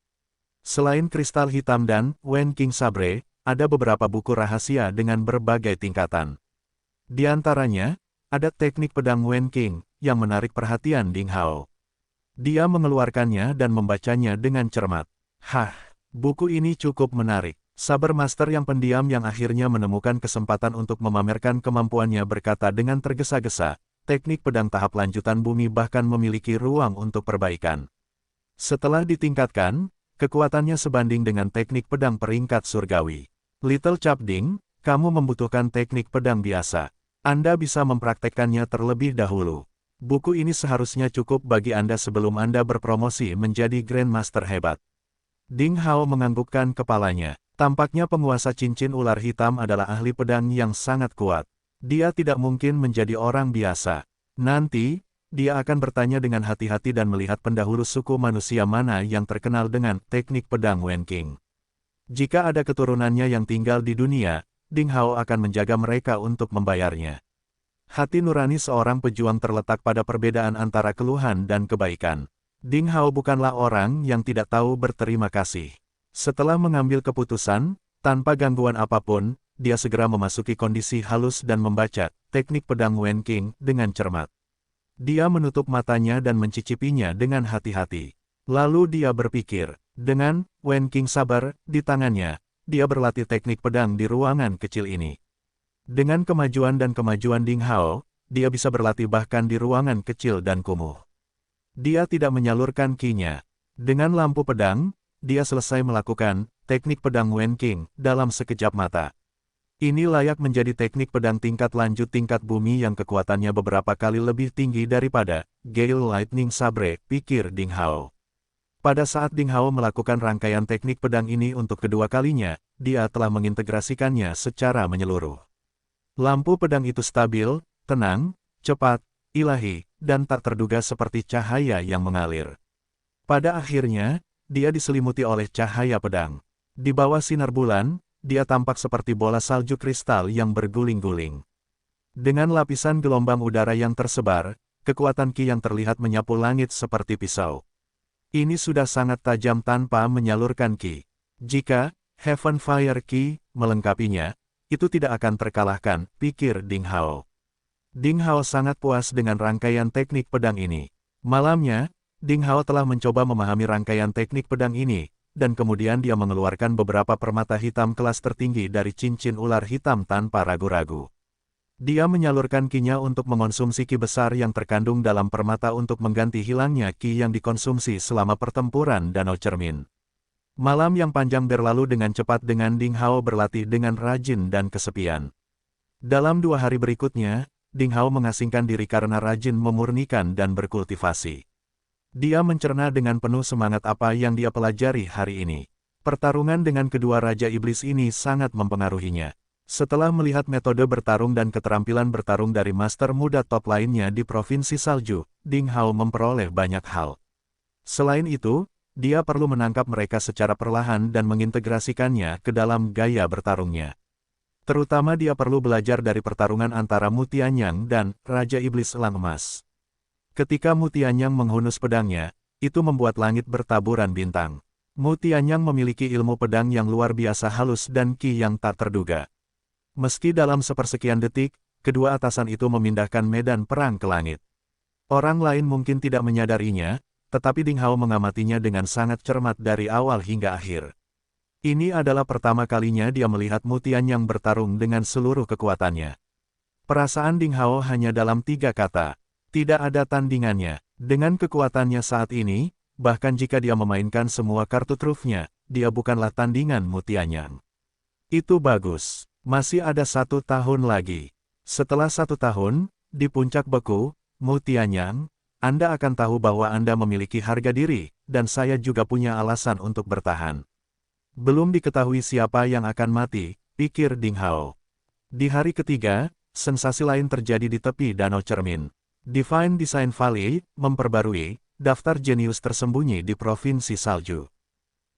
Selain kristal hitam dan Wen Qing sabre, ada beberapa buku rahasia dengan berbagai tingkatan. Di antaranya, ada teknik pedang Wen Qing, yang menarik perhatian Ding Hao. Dia mengeluarkannya dan membacanya dengan cermat. Hah, buku ini cukup menarik. Saber Master yang pendiam yang akhirnya menemukan kesempatan untuk memamerkan kemampuannya berkata dengan tergesa-gesa, teknik pedang tahap lanjutan bumi bahkan memiliki ruang untuk perbaikan. Setelah ditingkatkan, kekuatannya sebanding dengan teknik pedang peringkat surgawi. Little Capding, kamu membutuhkan teknik pedang biasa. Anda bisa mempraktekkannya terlebih dahulu. Buku ini seharusnya cukup bagi Anda sebelum Anda berpromosi menjadi Grandmaster hebat. Ding Hao menganggukkan kepalanya. Tampaknya penguasa cincin ular hitam adalah ahli pedang yang sangat kuat. Dia tidak mungkin menjadi orang biasa. Nanti, dia akan bertanya dengan hati-hati dan melihat pendahulu suku manusia mana yang terkenal dengan teknik pedang Wen Qing. Jika ada keturunannya yang tinggal di dunia, Ding Hao akan menjaga mereka untuk membayarnya. Hati nurani seorang pejuang terletak pada perbedaan antara keluhan dan kebaikan. Ding Hao bukanlah orang yang tidak tahu berterima kasih. Setelah mengambil keputusan, tanpa gangguan apapun, dia segera memasuki kondisi halus dan membaca teknik pedang Wen Qing dengan cermat. Dia menutup matanya dan mencicipinya dengan hati-hati. Lalu dia berpikir, dengan Wen Qing sabar di tangannya, dia berlatih teknik pedang di ruangan kecil ini. Dengan kemajuan dan kemajuan Ding Hao, dia bisa berlatih bahkan di ruangan kecil dan kumuh. Dia tidak menyalurkan ki-nya. Dengan lampu pedang, dia selesai melakukan teknik pedang Wen Qing dalam sekejap mata. Ini layak menjadi teknik pedang tingkat lanjut tingkat bumi yang kekuatannya beberapa kali lebih tinggi daripada Gale Lightning Sabre, pikir Ding Hao. Pada saat Ding Hao melakukan rangkaian teknik pedang ini untuk kedua kalinya, dia telah mengintegrasikannya secara menyeluruh. Lampu pedang itu stabil, tenang, cepat, ilahi, dan tak terduga seperti cahaya yang mengalir. Pada akhirnya, dia diselimuti oleh cahaya pedang. Di bawah sinar bulan, dia tampak seperti bola salju kristal yang berguling-guling. Dengan lapisan gelombang udara yang tersebar, kekuatan ki yang terlihat menyapu langit seperti pisau. Ini sudah sangat tajam tanpa menyalurkan ki. Jika Heaven Fire Ki melengkapinya, itu tidak akan terkalahkan, pikir Ding Hao. Ding Hao sangat puas dengan rangkaian teknik pedang ini. Malamnya, Ding Hao telah mencoba memahami rangkaian teknik pedang ini, dan kemudian dia mengeluarkan beberapa permata hitam kelas tertinggi dari cincin ular hitam tanpa ragu-ragu. Dia menyalurkan ki-nya untuk mengonsumsi ki besar yang terkandung dalam permata untuk mengganti hilangnya ki yang dikonsumsi selama pertempuran Danau Cermin. Malam yang panjang berlalu dengan cepat dengan Ding Hao berlatih dengan rajin dan kesepian. Dalam 2 hari berikutnya, Ding Hao mengasingkan diri karena rajin memurnikan dan berkultivasi. Dia mencerna dengan penuh semangat apa yang dia pelajari hari ini. Pertarungan dengan kedua Raja Iblis ini sangat mempengaruhinya. Setelah melihat metode bertarung dan keterampilan bertarung dari master muda top lainnya di Provinsi Salju, Ding Hao memperoleh banyak hal. Selain itu, dia perlu menangkap mereka secara perlahan dan mengintegrasikannya ke dalam gaya bertarungnya. Terutama dia perlu belajar dari pertarungan antara Mu Tianyang dan Raja Iblis Elang Emas. Ketika Mu Tianyang menghunus pedangnya, itu membuat langit bertaburan bintang. Mu Tianyang memiliki ilmu pedang yang luar biasa halus dan ki yang tak terduga. Meski dalam sepersekian detik, kedua atasan itu memindahkan medan perang ke langit. Orang lain mungkin tidak menyadarinya, tetapi Ding Hao mengamatinya dengan sangat cermat dari awal hingga akhir. Ini adalah pertama kalinya dia melihat Mu Tianyang bertarung dengan seluruh kekuatannya. Perasaan Ding Hao hanya dalam 3 kata. Tidak ada tandingannya. Dengan kekuatannya saat ini, bahkan jika dia memainkan semua kartu trufnya, dia bukanlah tandingan Mu Tianyang. Itu bagus. Masih ada 1 tahun lagi. Setelah 1 tahun, di puncak beku, Mu Tianyang, Anda akan tahu bahwa Anda memiliki harga diri, dan saya juga punya alasan untuk bertahan. Belum diketahui siapa yang akan mati, pikir Ding Hao. Di hari ketiga, sensasi lain terjadi di tepi Danau Cermin. Divine Design Valley memperbarui daftar jenius tersembunyi di Provinsi Salju.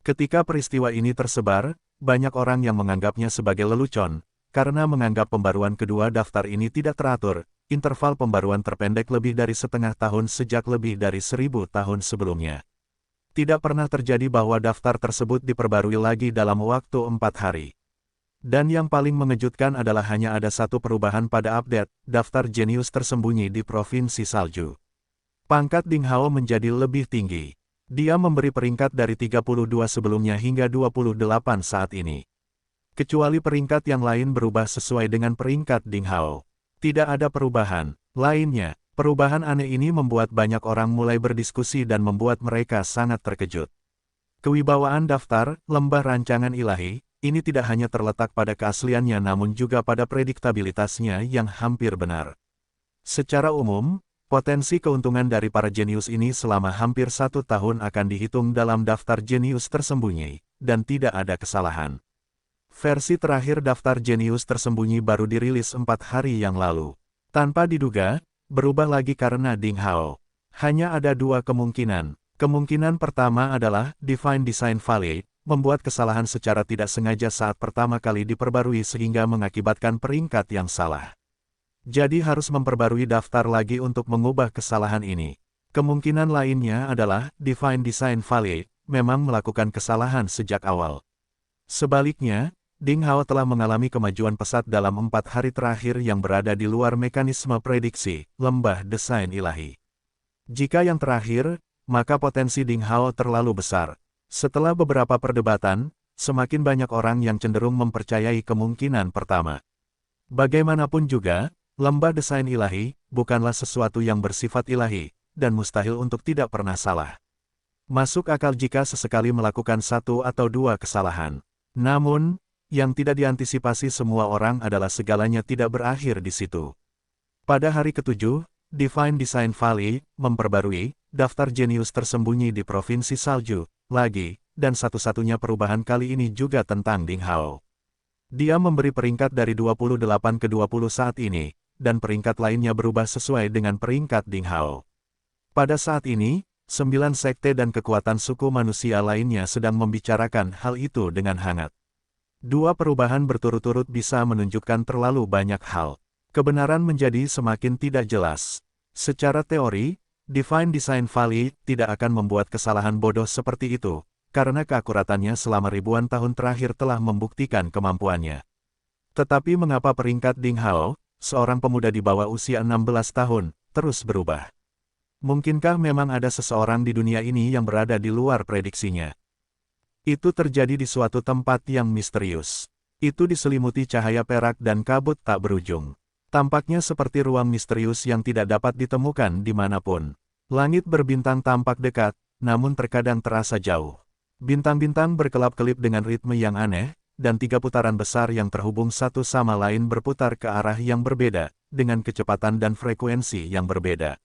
Ketika peristiwa ini tersebar, banyak orang yang menganggapnya sebagai lelucon, karena menganggap pembaruan kedua daftar ini tidak teratur. Interval pembaruan terpendek lebih dari setengah tahun sejak lebih dari 1000 tahun sebelumnya. Tidak pernah terjadi bahwa daftar tersebut diperbarui lagi dalam waktu 4 hari. Dan yang paling mengejutkan adalah hanya ada satu perubahan pada update, daftar jenius tersembunyi di Provinsi Salju. Pangkat Ding Hao menjadi lebih tinggi. Dia memberi peringkat dari 32 sebelumnya hingga 28 saat ini. Kecuali peringkat yang lain berubah sesuai dengan peringkat Ding Hao. Tidak ada perubahan lainnya. Perubahan aneh ini membuat banyak orang mulai berdiskusi dan membuat mereka sangat terkejut. Kewibawaan daftar, lembah rancangan ilahi, ini tidak hanya terletak pada keasliannya namun juga pada prediktabilitasnya yang hampir benar. Secara umum, potensi keuntungan dari para jenius ini selama hampir 1 tahun akan dihitung dalam daftar jenius tersembunyi, dan tidak ada kesalahan. Versi terakhir daftar jenius tersembunyi baru dirilis 4 hari yang lalu. Tanpa diduga, berubah lagi karena Ding Hao. Hanya ada dua kemungkinan. Kemungkinan pertama adalah Divine Design Valley membuat kesalahan secara tidak sengaja saat pertama kali diperbarui sehingga mengakibatkan peringkat yang salah. Jadi harus memperbarui daftar lagi untuk mengubah kesalahan ini. Kemungkinan lainnya adalah Divine Design Valley memang melakukan kesalahan sejak awal. Sebaliknya, Ding Hao telah mengalami kemajuan pesat dalam 4 hari terakhir yang berada di luar mekanisme prediksi lembah desain ilahi. Jika yang terakhir, maka potensi Ding Hao terlalu besar. Setelah beberapa perdebatan, semakin banyak orang yang cenderung mempercayai kemungkinan pertama. Bagaimanapun juga, lembah desain ilahi bukanlah sesuatu yang bersifat ilahi, dan mustahil untuk tidak pernah salah. Masuk akal jika sesekali melakukan satu atau dua kesalahan. Namun, yang tidak diantisipasi semua orang adalah segalanya tidak berakhir di situ. Pada hari ke-7, Divine Design Valley memperbarui daftar jenius tersembunyi di Provinsi Salju lagi, dan satu-satunya perubahan kali ini juga tentang Ding Hao. Dia memberi peringkat dari 28 ke 20 saat ini, dan peringkat lainnya berubah sesuai dengan peringkat Ding Hao. Pada saat ini, 9 sekte dan kekuatan suku manusia lainnya sedang membicarakan hal itu dengan hangat. Dua perubahan berturut-turut bisa menunjukkan terlalu banyak hal. Kebenaran menjadi semakin tidak jelas. Secara teori, Divine Design Valley tidak akan membuat kesalahan bodoh seperti itu, karena keakuratannya selama ribuan tahun terakhir telah membuktikan kemampuannya. Tetapi mengapa peringkat Ding Hao, seorang pemuda di bawah usia 16 tahun, terus berubah? Mungkinkah memang ada seseorang di dunia ini yang berada di luar prediksinya? Itu terjadi di suatu tempat yang misterius. Itu diselimuti cahaya perak dan kabut tak berujung. Tampaknya seperti ruang misterius yang tidak dapat ditemukan dimanapun. Langit berbintang tampak dekat, namun terkadang terasa jauh. Bintang-bintang berkelap-kelip dengan ritme yang aneh, dan 3 putaran besar yang terhubung satu sama lain berputar ke arah yang berbeda, dengan kecepatan dan frekuensi yang berbeda.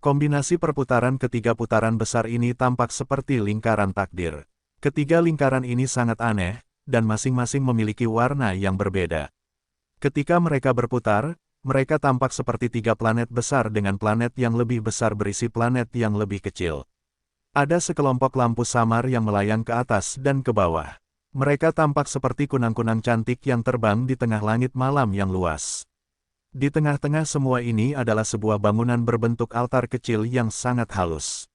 Kombinasi perputaran ketiga putaran besar ini tampak seperti lingkaran takdir. Ketiga lingkaran ini sangat aneh, dan masing-masing memiliki warna yang berbeda. Ketika mereka berputar, mereka tampak seperti 3 planet besar dengan planet yang lebih besar berisi planet yang lebih kecil. Ada sekelompok lampu samar yang melayang ke atas dan ke bawah. Mereka tampak seperti kunang-kunang cantik yang terbang di tengah langit malam yang luas. Di tengah-tengah semua ini adalah sebuah bangunan berbentuk altar kecil yang sangat halus.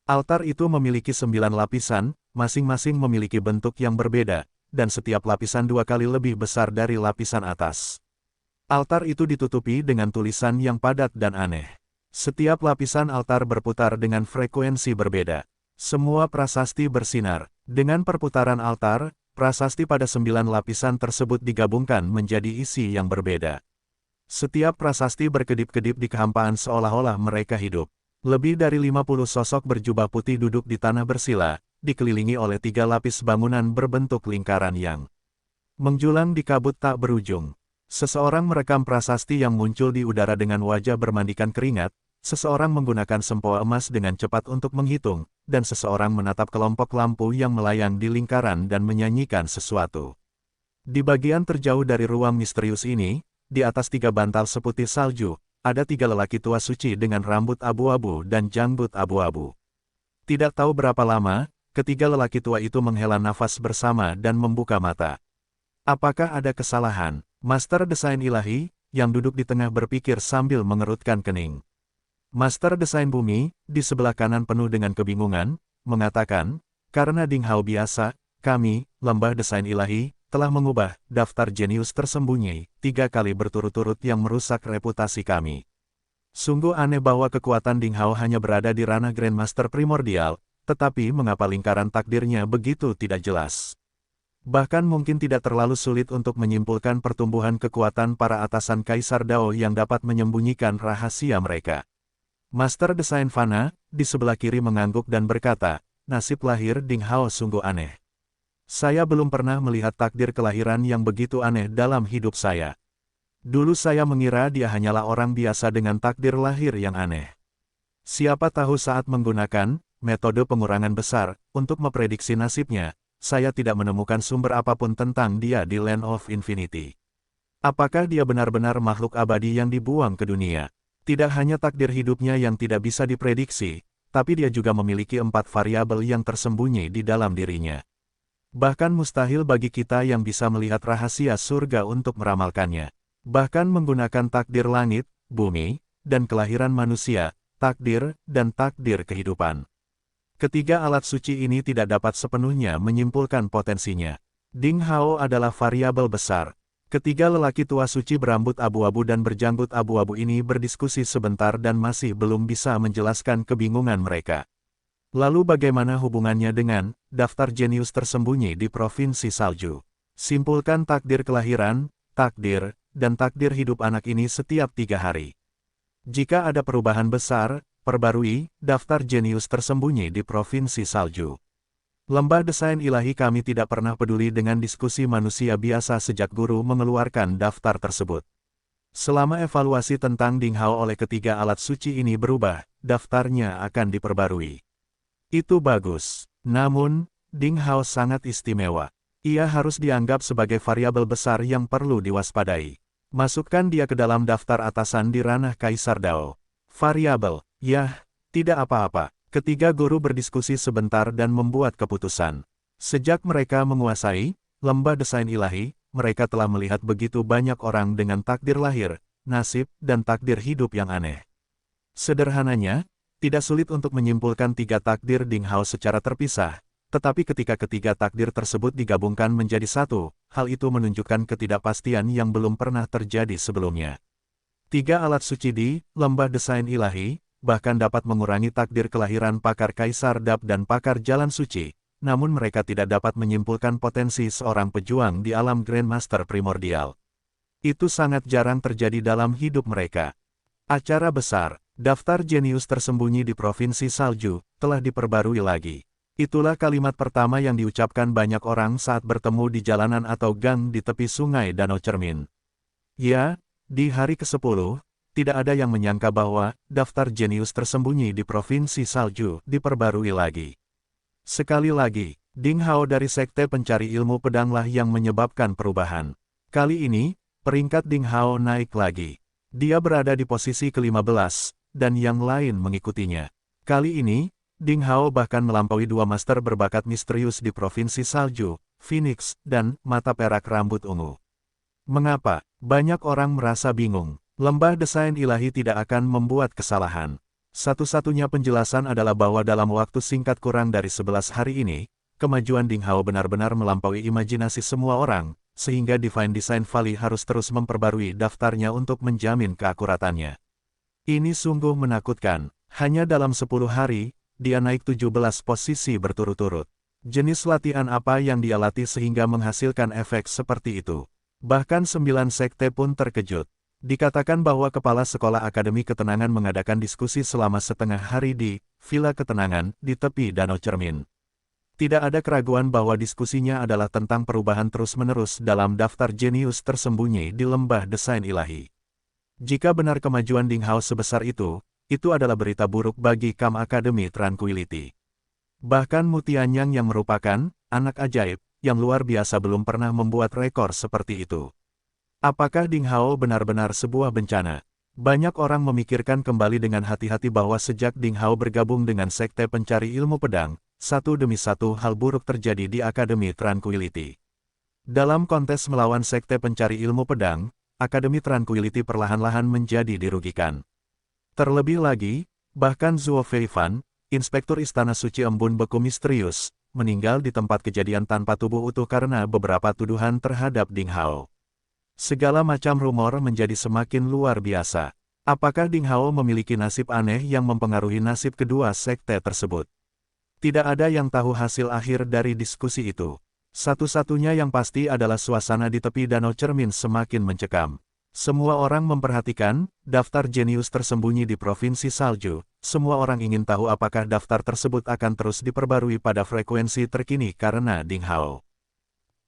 Altar itu memiliki 9 lapisan, masing-masing memiliki bentuk yang berbeda, dan setiap lapisan 2 kali lebih besar dari lapisan atas. Altar itu ditutupi dengan tulisan yang padat dan aneh. Setiap lapisan altar berputar dengan frekuensi berbeda. Semua prasasti bersinar. Dengan perputaran altar, prasasti pada 9 lapisan tersebut digabungkan menjadi isi yang berbeda. Setiap prasasti berkedip-kedip di kehampaan seolah-olah mereka hidup. Lebih dari 50 sosok berjubah putih duduk di tanah bersila, dikelilingi oleh 3 lapis bangunan berbentuk lingkaran yang menjulang di kabut tak berujung. Seseorang merekam prasasti yang muncul di udara dengan wajah bermandikan keringat, seseorang menggunakan sempoa emas dengan cepat untuk menghitung, dan seseorang menatap kelompok lampu yang melayang di lingkaran dan menyanyikan sesuatu. Di bagian terjauh dari ruang misterius ini, di atas 3 bantal seputih salju, ada 3 lelaki tua suci dengan rambut abu-abu dan janggut abu-abu. Tidak tahu berapa lama, ketiga lelaki tua itu menghela nafas bersama dan membuka mata. Apakah ada kesalahan? Master Desain Ilahi, yang duduk di tengah berpikir sambil mengerutkan kening. Master Desain Bumi, di sebelah kanan penuh dengan kebingungan, mengatakan, karena Ding Hao biasa, kami, Lembah Desain Ilahi, telah mengubah daftar jenius tersembunyi 3 kali berturut-turut yang merusak reputasi kami. Sungguh aneh bahwa kekuatan Ding Hao hanya berada di ranah Grandmaster Primordial, tetapi mengapa lingkaran takdirnya begitu tidak jelas. Bahkan mungkin tidak terlalu sulit untuk menyimpulkan pertumbuhan kekuatan para atasan Kaisar Dao yang dapat menyembunyikan rahasia mereka. Master Desain Fana, di sebelah kiri mengangguk dan berkata, nasib lahir Ding Hao sungguh aneh. Saya belum pernah melihat takdir kelahiran yang begitu aneh dalam hidup saya. Dulu saya mengira dia hanyalah orang biasa dengan takdir lahir yang aneh. Siapa tahu saat menggunakan metode pengurangan besar untuk memprediksi nasibnya, saya tidak menemukan sumber apapun tentang dia di Land of Infinity. Apakah dia benar-benar makhluk abadi yang dibuang ke dunia? Tidak hanya takdir hidupnya yang tidak bisa diprediksi, tapi dia juga memiliki 4 variabel yang tersembunyi di dalam dirinya. Bahkan mustahil bagi kita yang bisa melihat rahasia surga untuk meramalkannya. Bahkan menggunakan takdir langit, bumi, dan kelahiran manusia, takdir, dan takdir kehidupan. Ketiga alat suci ini tidak dapat sepenuhnya menyimpulkan potensinya. Ding Hao adalah variabel besar. Ketiga lelaki tua suci berambut abu-abu dan berjanggut abu-abu ini berdiskusi sebentar dan masih belum bisa menjelaskan kebingungan mereka. Lalu bagaimana hubungannya dengan daftar jenius tersembunyi di Provinsi Salju? Simpulkan takdir kelahiran, takdir, dan takdir hidup anak ini setiap 3 hari. Jika ada perubahan besar, perbarui daftar jenius tersembunyi di Provinsi Salju. Lembah Desain Ilahi kami tidak pernah peduli dengan diskusi manusia biasa sejak guru mengeluarkan daftar tersebut. Selama evaluasi tentang Ding Hao oleh ketiga alat suci ini berubah, daftarnya akan diperbarui. Itu bagus. Namun, Ding Hao sangat istimewa. Ia harus dianggap sebagai variabel besar yang perlu diwaspadai. Masukkan dia ke dalam daftar atasan di ranah Kaisar Dao. Variabel, yah, tidak apa-apa. Ketiga guru berdiskusi sebentar dan membuat keputusan. Sejak mereka menguasai Lembah Desain Ilahi, mereka telah melihat begitu banyak orang dengan takdir lahir, nasib, dan takdir hidup yang aneh. Sederhananya, tidak sulit untuk menyimpulkan 3 takdir Ding Hao secara terpisah, tetapi ketika ketiga takdir tersebut digabungkan menjadi satu, hal itu menunjukkan ketidakpastian yang belum pernah terjadi sebelumnya. 3 alat suci di Lembah Desain Ilahi bahkan dapat mengurangi takdir kelahiran pakar Kaisar Dap dan pakar Jalan Suci, namun mereka tidak dapat menyimpulkan potensi seorang pejuang di alam Grandmaster Primordial. Itu sangat jarang terjadi dalam hidup mereka. Acara besar, daftar jenius tersembunyi di Provinsi Salju, telah diperbarui lagi. Itulah kalimat pertama yang diucapkan banyak orang saat bertemu di jalanan atau gang di tepi sungai Danau Cermin. Ya, di hari ke-10, tidak ada yang menyangka bahwa daftar jenius tersembunyi di Provinsi Salju diperbarui lagi. Sekali lagi, Ding Hao dari Sekte Pencari Ilmu Pedanglah yang menyebabkan perubahan. Kali ini, peringkat Ding Hao naik lagi. Dia berada di posisi ke-15, dan yang lain mengikutinya. Kali ini, Ding Hao bahkan melampaui 2 master berbakat misterius di Provinsi Salju, Phoenix, dan Mata Perak Rambut Ungu. Mengapa? Banyak orang merasa bingung. Lembah Desain Ilahi tidak akan membuat kesalahan. Satu-satunya penjelasan adalah bahwa dalam waktu singkat kurang dari 11 hari ini, kemajuan Ding Hao benar-benar melampaui imajinasi semua orang, sehingga Divine Design Valley harus terus memperbarui daftarnya untuk menjamin keakuratannya. Ini sungguh menakutkan. Hanya dalam 10 hari, dia naik 17 posisi berturut-turut. Jenis latihan apa yang dia latih sehingga menghasilkan efek seperti itu? Bahkan 9 sekte pun terkejut. Dikatakan bahwa Kepala Sekolah Akademi Ketenangan mengadakan diskusi selama setengah hari di Villa Ketenangan di tepi Danau Cermin. Tidak ada keraguan bahwa diskusinya adalah tentang perubahan terus-menerus dalam daftar jenius tersembunyi di Lembah Desain Ilahi. Jika benar kemajuan Ding Hao sebesar itu adalah berita buruk bagi Kam Academy Tranquility. Bahkan Mu Tianyang yang merupakan anak ajaib yang luar biasa belum pernah membuat rekor seperti itu. Apakah Ding Hao benar-benar sebuah bencana? Banyak orang memikirkan kembali dengan hati-hati bahwa sejak Ding Hao bergabung dengan Sekte Pencari Ilmu Pedang, satu demi satu hal buruk terjadi di Akademi Tranquility. Dalam kontes melawan Sekte Pencari Ilmu Pedang, Akademi Tranquility perlahan-lahan menjadi dirugikan. Terlebih lagi, bahkan Zuo Feifan, Inspektur Istana Suci Embun Beku misterius, meninggal di tempat kejadian tanpa tubuh utuh karena beberapa tuduhan terhadap Ding Hao. Segala macam rumor menjadi semakin luar biasa. Apakah Ding Hao memiliki nasib aneh yang mempengaruhi nasib kedua sekte tersebut? Tidak ada yang tahu hasil akhir dari diskusi itu. Satu-satunya yang pasti adalah suasana di tepi Danau Cermin semakin mencekam. Semua orang memperhatikan daftar jenius tersembunyi di Provinsi Salju. Semua orang ingin tahu apakah daftar tersebut akan terus diperbarui pada frekuensi terkini karena Ding Hao.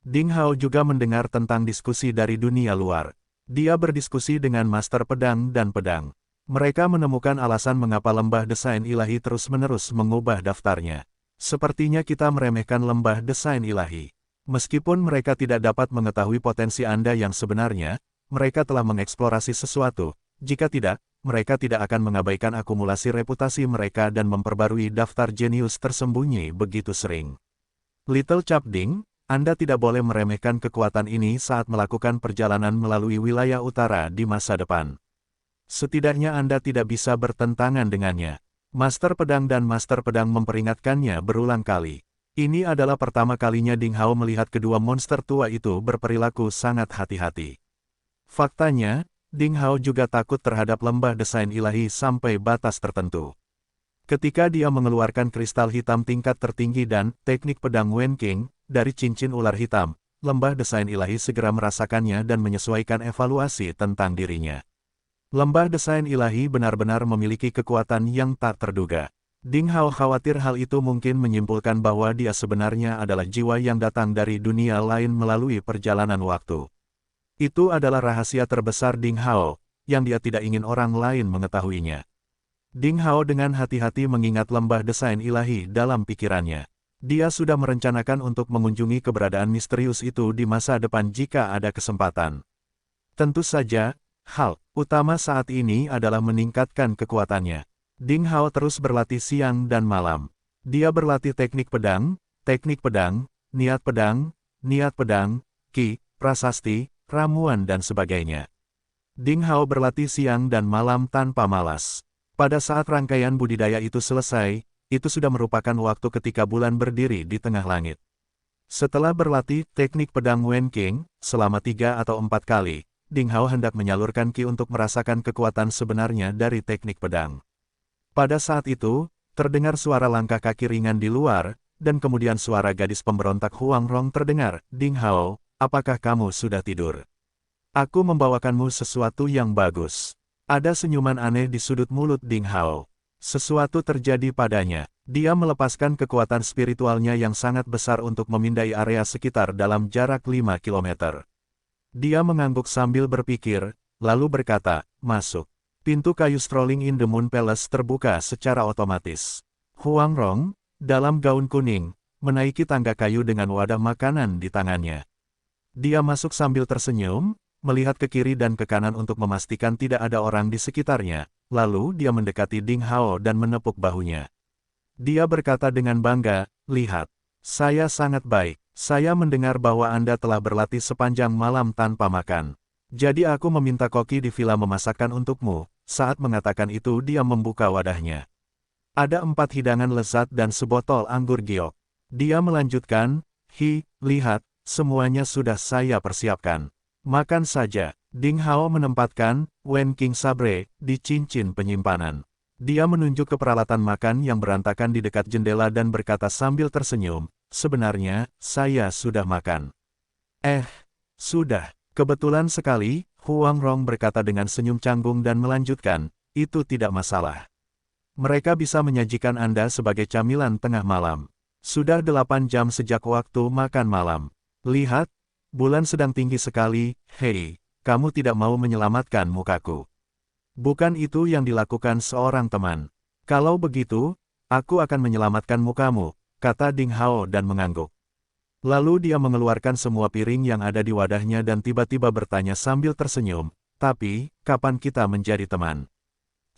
Ding Hao juga mendengar tentang diskusi dari dunia luar. Dia berdiskusi dengan Master Pedang dan Pedang. Mereka menemukan alasan mengapa Lembah Desain Ilahi terus-menerus mengubah daftarnya. Sepertinya kita meremehkan lembah desain ilahi. Meskipun mereka tidak dapat mengetahui potensi Anda yang sebenarnya, mereka telah mengeksplorasi sesuatu. Jika tidak, mereka tidak akan mengabaikan akumulasi reputasi mereka dan memperbarui daftar jenius tersembunyi begitu sering. Little Chapding, Anda tidak boleh meremehkan kekuatan ini saat melakukan perjalanan melalui wilayah utara di masa depan. Setidaknya Anda tidak bisa bertentangan dengannya. Master Pedang dan Master Pedang memperingatkannya berulang kali. Ini adalah pertama kalinya Ding Hao melihat kedua monster tua itu berperilaku sangat hati-hati. Faktanya, Ding Hao juga takut terhadap lembah desain ilahi sampai batas tertentu. Ketika dia mengeluarkan kristal hitam tingkat tertinggi dan teknik pedang Wen King dari cincin ular hitam, lembah desain ilahi segera merasakannya dan menyesuaikan evaluasi tentang dirinya. Lembah desain ilahi benar-benar memiliki kekuatan yang tak terduga. Ding Hao khawatir hal itu mungkin menyimpulkan bahwa dia sebenarnya adalah jiwa yang datang dari dunia lain melalui perjalanan waktu. Itu adalah rahasia terbesar Ding Hao, yang dia tidak ingin orang lain mengetahuinya. Ding Hao dengan hati-hati mengingat lembah desain ilahi dalam pikirannya. Dia sudah merencanakan untuk mengunjungi keberadaan misterius itu di masa depan jika ada kesempatan. Tentu saja, hal utama saat ini adalah meningkatkan kekuatannya. Ding Hao terus berlatih siang dan malam. Dia berlatih teknik pedang, niat pedang, ki, prasasti, ramuan dan sebagainya. Ding Hao berlatih siang dan malam tanpa malas. Pada saat rangkaian budidaya itu selesai, itu sudah merupakan waktu ketika bulan berdiri di tengah langit. Setelah berlatih teknik pedang Wen King selama 3 atau 4 kali, Ding Hao hendak menyalurkan ki untuk merasakan kekuatan sebenarnya dari teknik pedang. Pada saat itu, terdengar suara langkah kaki ringan di luar, dan kemudian suara gadis pemberontak Huang Rong terdengar. Ding Hao, apakah kamu sudah tidur? Aku membawakanmu sesuatu yang bagus. Ada senyuman aneh di sudut mulut Ding Hao. Sesuatu terjadi padanya. Dia melepaskan kekuatan spiritualnya yang sangat besar untuk memindai area sekitar dalam jarak 5 km. Dia mengangguk sambil berpikir, lalu berkata, masuk. Pintu kayu Strolling in the Moon Palace terbuka secara otomatis. Huang Rong, dalam gaun kuning, menaiki tangga kayu dengan wadah makanan di tangannya. Dia masuk sambil tersenyum, melihat ke kiri dan ke kanan untuk memastikan tidak ada orang di sekitarnya. Lalu dia mendekati Ding Hao dan menepuk bahunya. Dia berkata dengan bangga, lihat, saya sangat baik. Saya mendengar bahwa Anda telah berlatih sepanjang malam tanpa makan. Jadi aku meminta koki di villa memasakkan untukmu. Saat mengatakan itu dia membuka wadahnya. Ada 4 hidangan lezat dan sebotol anggur giok. Dia melanjutkan, lihat, semuanya sudah saya persiapkan. Makan saja. Ding Hao menempatkan Wen King Sabre di cincin penyimpanan. Dia menunjuk ke peralatan makan yang berantakan di dekat jendela dan berkata sambil tersenyum, sebenarnya, saya sudah makan. Sudah. Kebetulan sekali, Huang Rong berkata dengan senyum canggung dan melanjutkan, itu tidak masalah. Mereka bisa menyajikan Anda sebagai camilan tengah malam. Sudah 8 jam sejak waktu makan malam. Lihat, bulan sedang tinggi sekali, hei, kamu tidak mau menyelamatkan mukaku. Bukan itu yang dilakukan seorang teman. Kalau begitu, aku akan menyelamatkan mukamu, kata Ding Hao dan mengangguk. Lalu dia mengeluarkan semua piring yang ada di wadahnya dan tiba-tiba bertanya sambil tersenyum, tapi, kapan kita menjadi teman?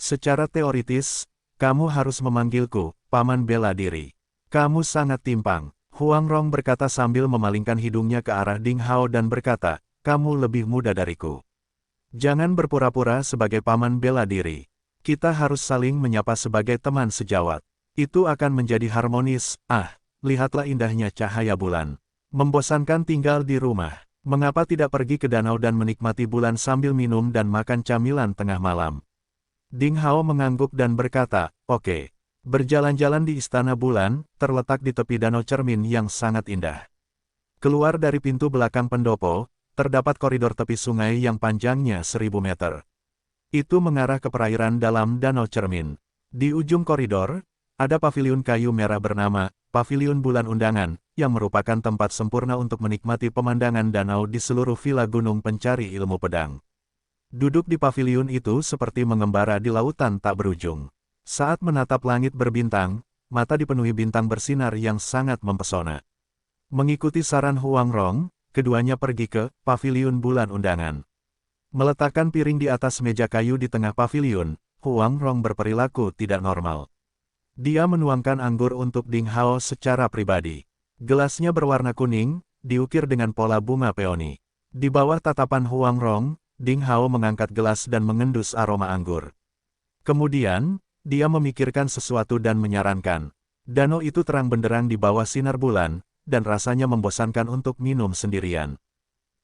Secara teoritis, kamu harus memanggilku, paman bela diri. Kamu sangat timpang. Huang Rong berkata sambil memalingkan hidungnya ke arah Ding Hao dan berkata, kamu lebih muda dariku. Jangan berpura-pura sebagai paman bela diri. Kita harus saling menyapa sebagai teman sejawat. Itu akan menjadi harmonis. Lihatlah indahnya cahaya bulan. Membosankan tinggal di rumah. Mengapa tidak pergi ke danau dan menikmati bulan sambil minum dan makan camilan tengah malam? Ding Hao mengangguk dan berkata, oke. Berjalan-jalan di Istana Bulan, terletak di tepi danau cermin yang sangat indah. Keluar dari pintu belakang pendopo, terdapat koridor tepi sungai yang panjangnya 1000 meter. Itu mengarah ke perairan dalam danau cermin. Di ujung koridor, ada paviliun kayu merah bernama Paviliun Bulan Undangan, yang merupakan tempat sempurna untuk menikmati pemandangan danau di seluruh villa gunung pencari ilmu pedang. Duduk di paviliun itu seperti mengembara di lautan tak berujung. Saat menatap langit berbintang, mata dipenuhi bintang bersinar yang sangat mempesona. Mengikuti saran Huang Rong, keduanya pergi ke paviliun bulan undangan. Meletakkan piring di atas meja kayu di tengah paviliun, Huang Rong berperilaku tidak normal. Dia menuangkan anggur untuk Ding Hao secara pribadi. Gelasnya berwarna kuning, diukir dengan pola bunga peoni. Di bawah tatapan Huang Rong, Ding Hao mengangkat gelas dan mengendus aroma anggur. Kemudian, dia memikirkan sesuatu dan menyarankan. Danau itu terang benderang di bawah sinar bulan, dan rasanya membosankan untuk minum sendirian.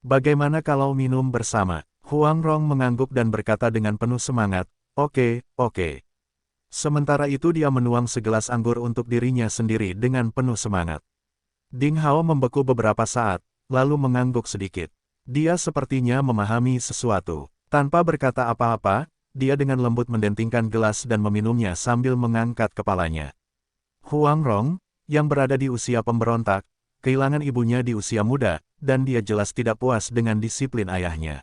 Bagaimana kalau minum bersama? Huang Rong mengangguk dan berkata dengan penuh semangat, "Oke, oke." Sementara itu dia menuang segelas anggur untuk dirinya sendiri dengan penuh semangat. Ding Hao membeku beberapa saat, lalu mengangguk sedikit. Dia sepertinya memahami sesuatu. Tanpa berkata apa-apa, dia dengan lembut mendentingkan gelas dan meminumnya sambil mengangkat kepalanya. Huang Rong, yang berada di usia pemberontak, kehilangan ibunya di usia muda, dan dia jelas tidak puas dengan disiplin ayahnya.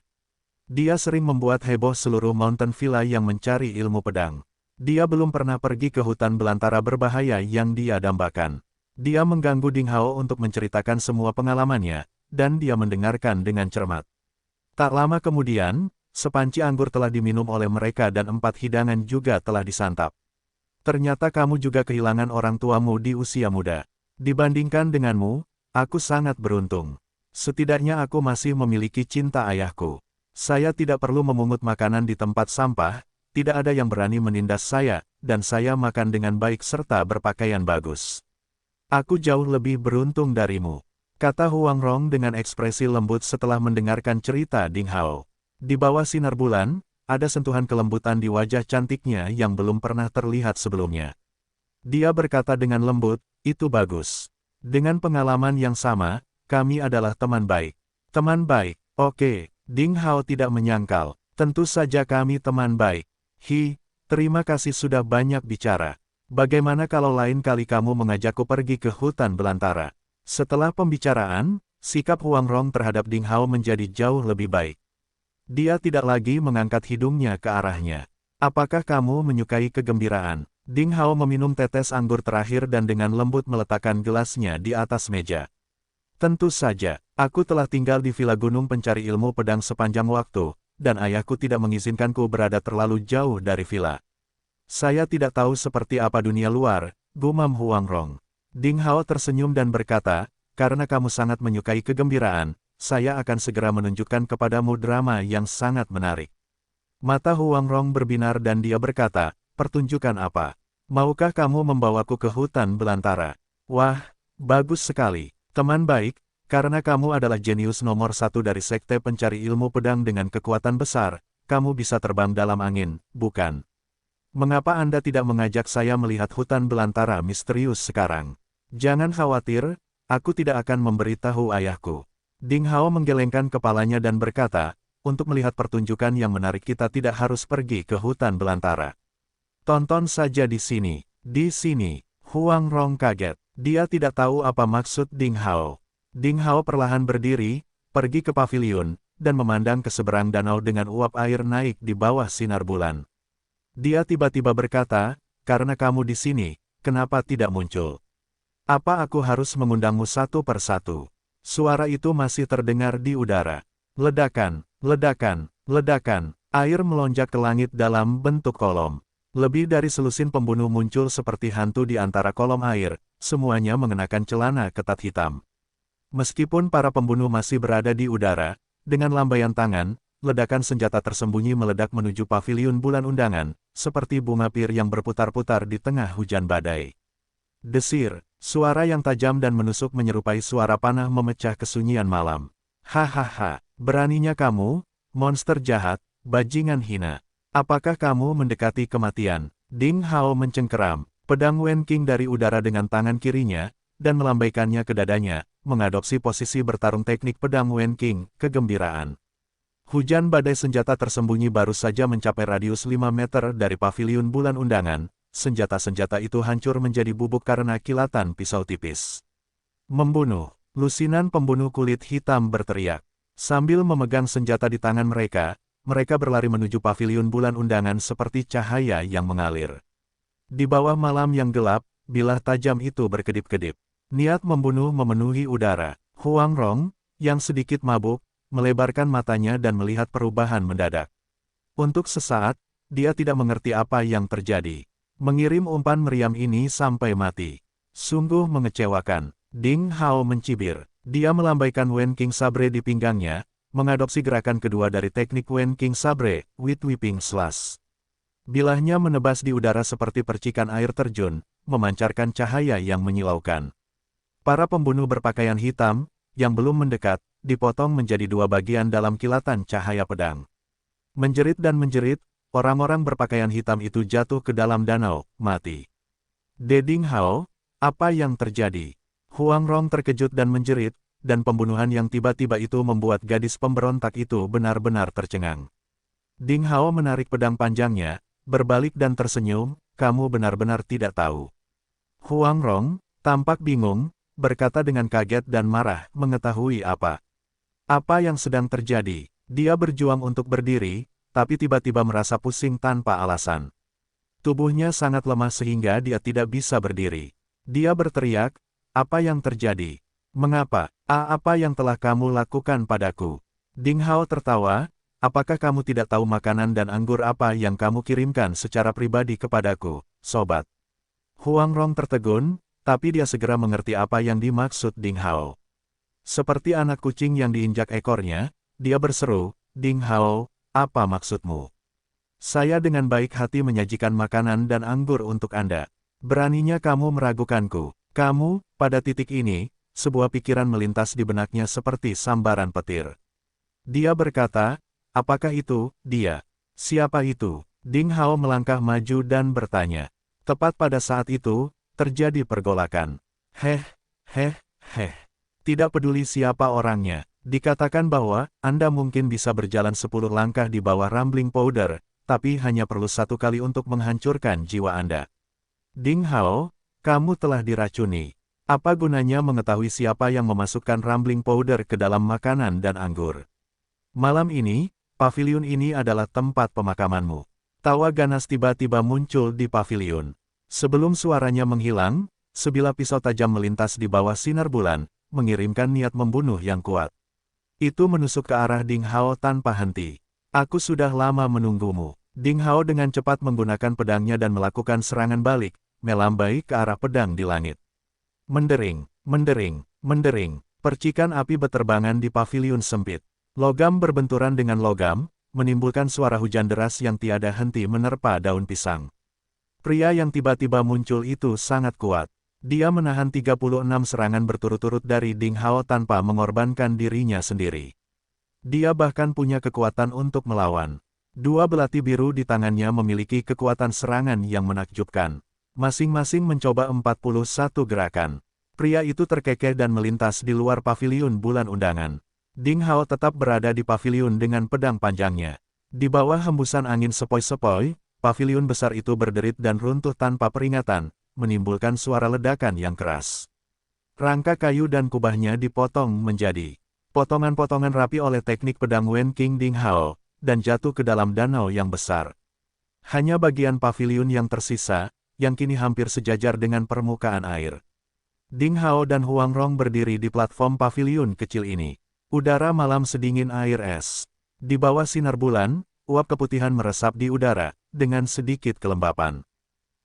Dia sering membuat heboh seluruh Mountain Villa yang mencari ilmu pedang. Dia belum pernah pergi ke hutan belantara berbahaya yang dia dambakan. Dia mengganggu Ding Hao untuk menceritakan semua pengalamannya, dan dia mendengarkan dengan cermat. Tak lama kemudian, sepanci anggur telah diminum oleh mereka dan 4 hidangan juga telah disantap. Ternyata kamu juga kehilangan orang tuamu di usia muda. Dibandingkan denganmu, aku sangat beruntung. Setidaknya aku masih memiliki cinta ayahku. Saya tidak perlu memungut makanan di tempat sampah, tidak ada yang berani menindas saya, dan saya makan dengan baik serta berpakaian bagus. Aku jauh lebih beruntung darimu, kata Huang Rong dengan ekspresi lembut setelah mendengarkan cerita Ding Hao. Di bawah sinar bulan, ada sentuhan kelembutan di wajah cantiknya yang belum pernah terlihat sebelumnya. Dia berkata dengan lembut, "Itu bagus. Dengan pengalaman yang sama, kami adalah teman baik." Teman baik, oke. Ding Hao tidak menyangkal. Tentu saja kami teman baik. Terima kasih sudah banyak bicara. Bagaimana kalau lain kali kamu mengajakku pergi ke hutan belantara? Setelah pembicaraan, sikap Huang Rong terhadap Ding Hao menjadi jauh lebih baik. Dia tidak lagi mengangkat hidungnya ke arahnya. Apakah kamu menyukai kegembiraan? Ding Hao meminum tetes anggur terakhir dan dengan lembut meletakkan gelasnya di atas meja. Tentu saja, aku telah tinggal di Villa Gunung Pencari Ilmu Pedang sepanjang waktu, dan ayahku tidak mengizinkanku berada terlalu jauh dari villa. Saya tidak tahu seperti apa dunia luar, gumam Huang Rong. Ding Hao tersenyum dan berkata, karena kamu sangat menyukai kegembiraan, saya akan segera menunjukkan kepadamu drama yang sangat menarik. Mata Huang Rong berbinar dan dia berkata, pertunjukan apa? Maukah kamu membawaku ke hutan belantara? Wah, bagus sekali. Teman baik, karena kamu adalah jenius nomor 1 dari sekte pencari ilmu pedang dengan kekuatan besar, kamu bisa terbang dalam angin, bukan? Mengapa Anda tidak mengajak saya melihat hutan belantara misterius sekarang? Jangan khawatir, aku tidak akan memberitahu ayahku. Ding Hao menggelengkan kepalanya dan berkata, untuk melihat pertunjukan yang menarik kita tidak harus pergi ke hutan belantara. Tonton saja di sini. Di sini. Huang Rong kaget. Dia tidak tahu apa maksud Ding Hao. Ding Hao perlahan berdiri, pergi ke paviliun, dan memandang ke seberang danau dengan uap air naik di bawah sinar bulan. Dia tiba-tiba berkata, karena kamu di sini, kenapa tidak muncul? Apa aku harus mengundangmu satu persatu? Suara itu masih terdengar di udara. Ledakan, ledakan, ledakan, air melonjak ke langit dalam bentuk kolom. Lebih dari selusin pembunuh muncul seperti hantu di antara kolom air, semuanya mengenakan celana ketat hitam. Meskipun para pembunuh masih berada di udara, dengan lambaian tangan, ledakan senjata tersembunyi meledak menuju paviliun bulan undangan, seperti bunga pir yang berputar-putar di tengah hujan badai. Desir, suara yang tajam dan menusuk menyerupai suara panah memecah kesunyian malam. Hahaha, beraninya kamu, monster jahat, bajingan hina. Apakah kamu mendekati kematian? Ding Hao mencengkeram, pedang Wen Qing dari udara dengan tangan kirinya, dan melambaikannya ke dadanya, mengadopsi posisi bertarung teknik pedang Wen Qing, kegembiraan. Hujan badai senjata tersembunyi baru saja mencapai radius 5 meter dari paviliun bulan undangan, senjata-senjata itu hancur menjadi bubuk karena kilatan pisau tipis. Membunuh, lusinan pembunuh kulit hitam berteriak. Sambil memegang senjata di tangan mereka berlari menuju paviliun bulan undangan seperti cahaya yang mengalir. Di bawah malam yang gelap, bilah tajam itu berkedip-kedip. Niat membunuh memenuhi udara. Huang Rong, yang sedikit mabuk, melebarkan matanya dan melihat perubahan mendadak. Untuk sesaat, dia tidak mengerti apa yang terjadi. Mengirim umpan meriam ini sampai mati. Sungguh mengecewakan. Ding Hao mencibir. Dia melambaikan Wen King Sabre di pinggangnya, mengadopsi gerakan kedua dari teknik Wen King Sabre, with whipping slash. Bilahnya menebas di udara seperti percikan air terjun, memancarkan cahaya yang menyilaukan. Para pembunuh berpakaian hitam, yang belum mendekat, dipotong menjadi dua bagian dalam kilatan cahaya pedang. Menjerit dan menjerit, orang-orang berpakaian hitam itu jatuh ke dalam danau, mati. Ding Hao, apa yang terjadi? Huang Rong terkejut dan menjerit, dan pembunuhan yang tiba-tiba itu membuat gadis pemberontak itu benar-benar tercengang. Ding Hao menarik pedang panjangnya, berbalik dan tersenyum, kamu benar-benar tidak tahu. Huang Rong, tampak bingung, berkata dengan kaget dan marah, mengetahui apa? Apa yang sedang terjadi? Dia berjuang untuk berdiri, tapi tiba-tiba merasa pusing tanpa alasan. Tubuhnya sangat lemah sehingga dia tidak bisa berdiri. Dia berteriak, apa yang terjadi? Mengapa? Apa yang telah kamu lakukan padaku? Ding Hao tertawa, apakah kamu tidak tahu makanan dan anggur apa yang kamu kirimkan secara pribadi kepadaku, sobat? Huang Rong tertegun, tapi dia segera mengerti apa yang dimaksud Ding Hao. Seperti anak kucing yang diinjak ekornya, dia berseru, Ding Hao, apa maksudmu? Saya dengan baik hati menyajikan makanan dan anggur untuk Anda. Beraninya kamu meragukanku. Kamu, pada titik ini, sebuah pikiran melintas di benaknya seperti sambaran petir. Dia berkata, apakah itu, dia? Siapa itu? Ding Hao melangkah maju dan bertanya. Tepat pada saat itu, terjadi pergolakan. Heh. Tidak peduli siapa orangnya, dikatakan bahwa Anda mungkin bisa berjalan 10 langkah di bawah Rumbling Powder, tapi hanya perlu 1 kali untuk menghancurkan jiwa Anda. Ding Hao, kamu telah diracuni. Apa gunanya mengetahui siapa yang memasukkan Rumbling Powder ke dalam makanan dan anggur? Malam ini, paviliun ini adalah tempat pemakamanmu. Tawa ganas tiba-tiba muncul di paviliun. Sebelum suaranya menghilang, sebilah pisau tajam melintas di bawah sinar bulan, mengirimkan niat membunuh yang kuat. Itu menusuk ke arah Ding Hao tanpa henti. Aku sudah lama menunggumu. Ding Hao dengan cepat menggunakan pedangnya dan melakukan serangan balik, melambai ke arah pedang di langit. Mendering, percikan api beterbangan di paviliun sempit. Logam berbenturan dengan logam, menimbulkan suara hujan deras yang tiada henti menerpa daun pisang. Pria yang tiba-tiba muncul itu sangat kuat. Dia menahan 36 serangan berturut-turut dari Ding Hao tanpa mengorbankan dirinya sendiri. Dia bahkan punya kekuatan untuk melawan. Dua belati biru di tangannya memiliki kekuatan serangan yang menakjubkan. Masing-masing mencoba 41 gerakan. Pria itu terkekeh dan melintas di luar paviliun bulan undangan. Ding Hao tetap berada di paviliun dengan pedang panjangnya. Di bawah hembusan angin sepoi-sepoi, paviliun besar itu berderit dan runtuh tanpa peringatan, menimbulkan suara ledakan yang keras. Rangka kayu dan kubahnya dipotong menjadi potongan-potongan rapi oleh teknik pedang Wen King Ding Hao, dan jatuh ke dalam danau yang besar. Hanya bagian paviliun yang tersisa, yang kini hampir sejajar dengan permukaan air. Ding Hao dan Huang Rong berdiri di platform paviliun kecil ini. Udara malam sedingin air es. Di bawah sinar bulan, uap keputihan meresap di udara, dengan sedikit kelembapan.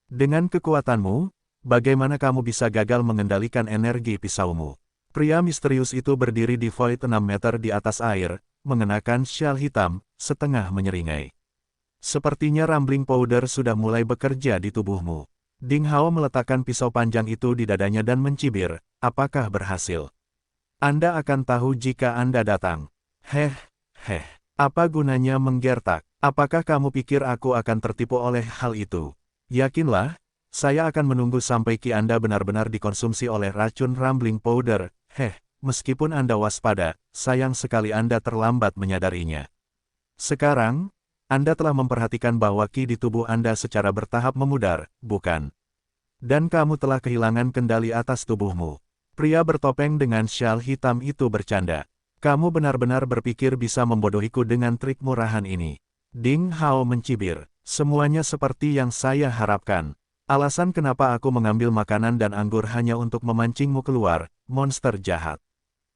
Dengan kekuatanmu, bagaimana kamu bisa gagal mengendalikan energi pisaumu? Pria misterius itu berdiri di void 6 meter di atas air, mengenakan syal hitam, setengah menyeringai. Sepertinya Rumbling Powder sudah mulai bekerja di tubuhmu. Ding Hao meletakkan pisau panjang itu di dadanya dan mencibir, apakah berhasil? Anda akan tahu jika Anda datang. Apa gunanya menggertak? Apakah kamu pikir aku akan tertipu oleh hal itu? Yakinlah, saya akan menunggu sampai ki Anda benar-benar dikonsumsi oleh racun Rumbling Powder. Meskipun Anda waspada, sayang sekali Anda terlambat menyadarinya. Sekarang, Anda telah memperhatikan bahwa ki di tubuh Anda secara bertahap memudar, bukan? Dan kamu telah kehilangan kendali atas tubuhmu. Pria bertopeng dengan syal hitam itu bercanda. Kamu benar-benar berpikir bisa membodohiku dengan trik murahan ini. Ding Hao mencibir. Semuanya seperti yang saya harapkan. Alasan kenapa aku mengambil makanan dan anggur hanya untuk memancingmu keluar, monster jahat.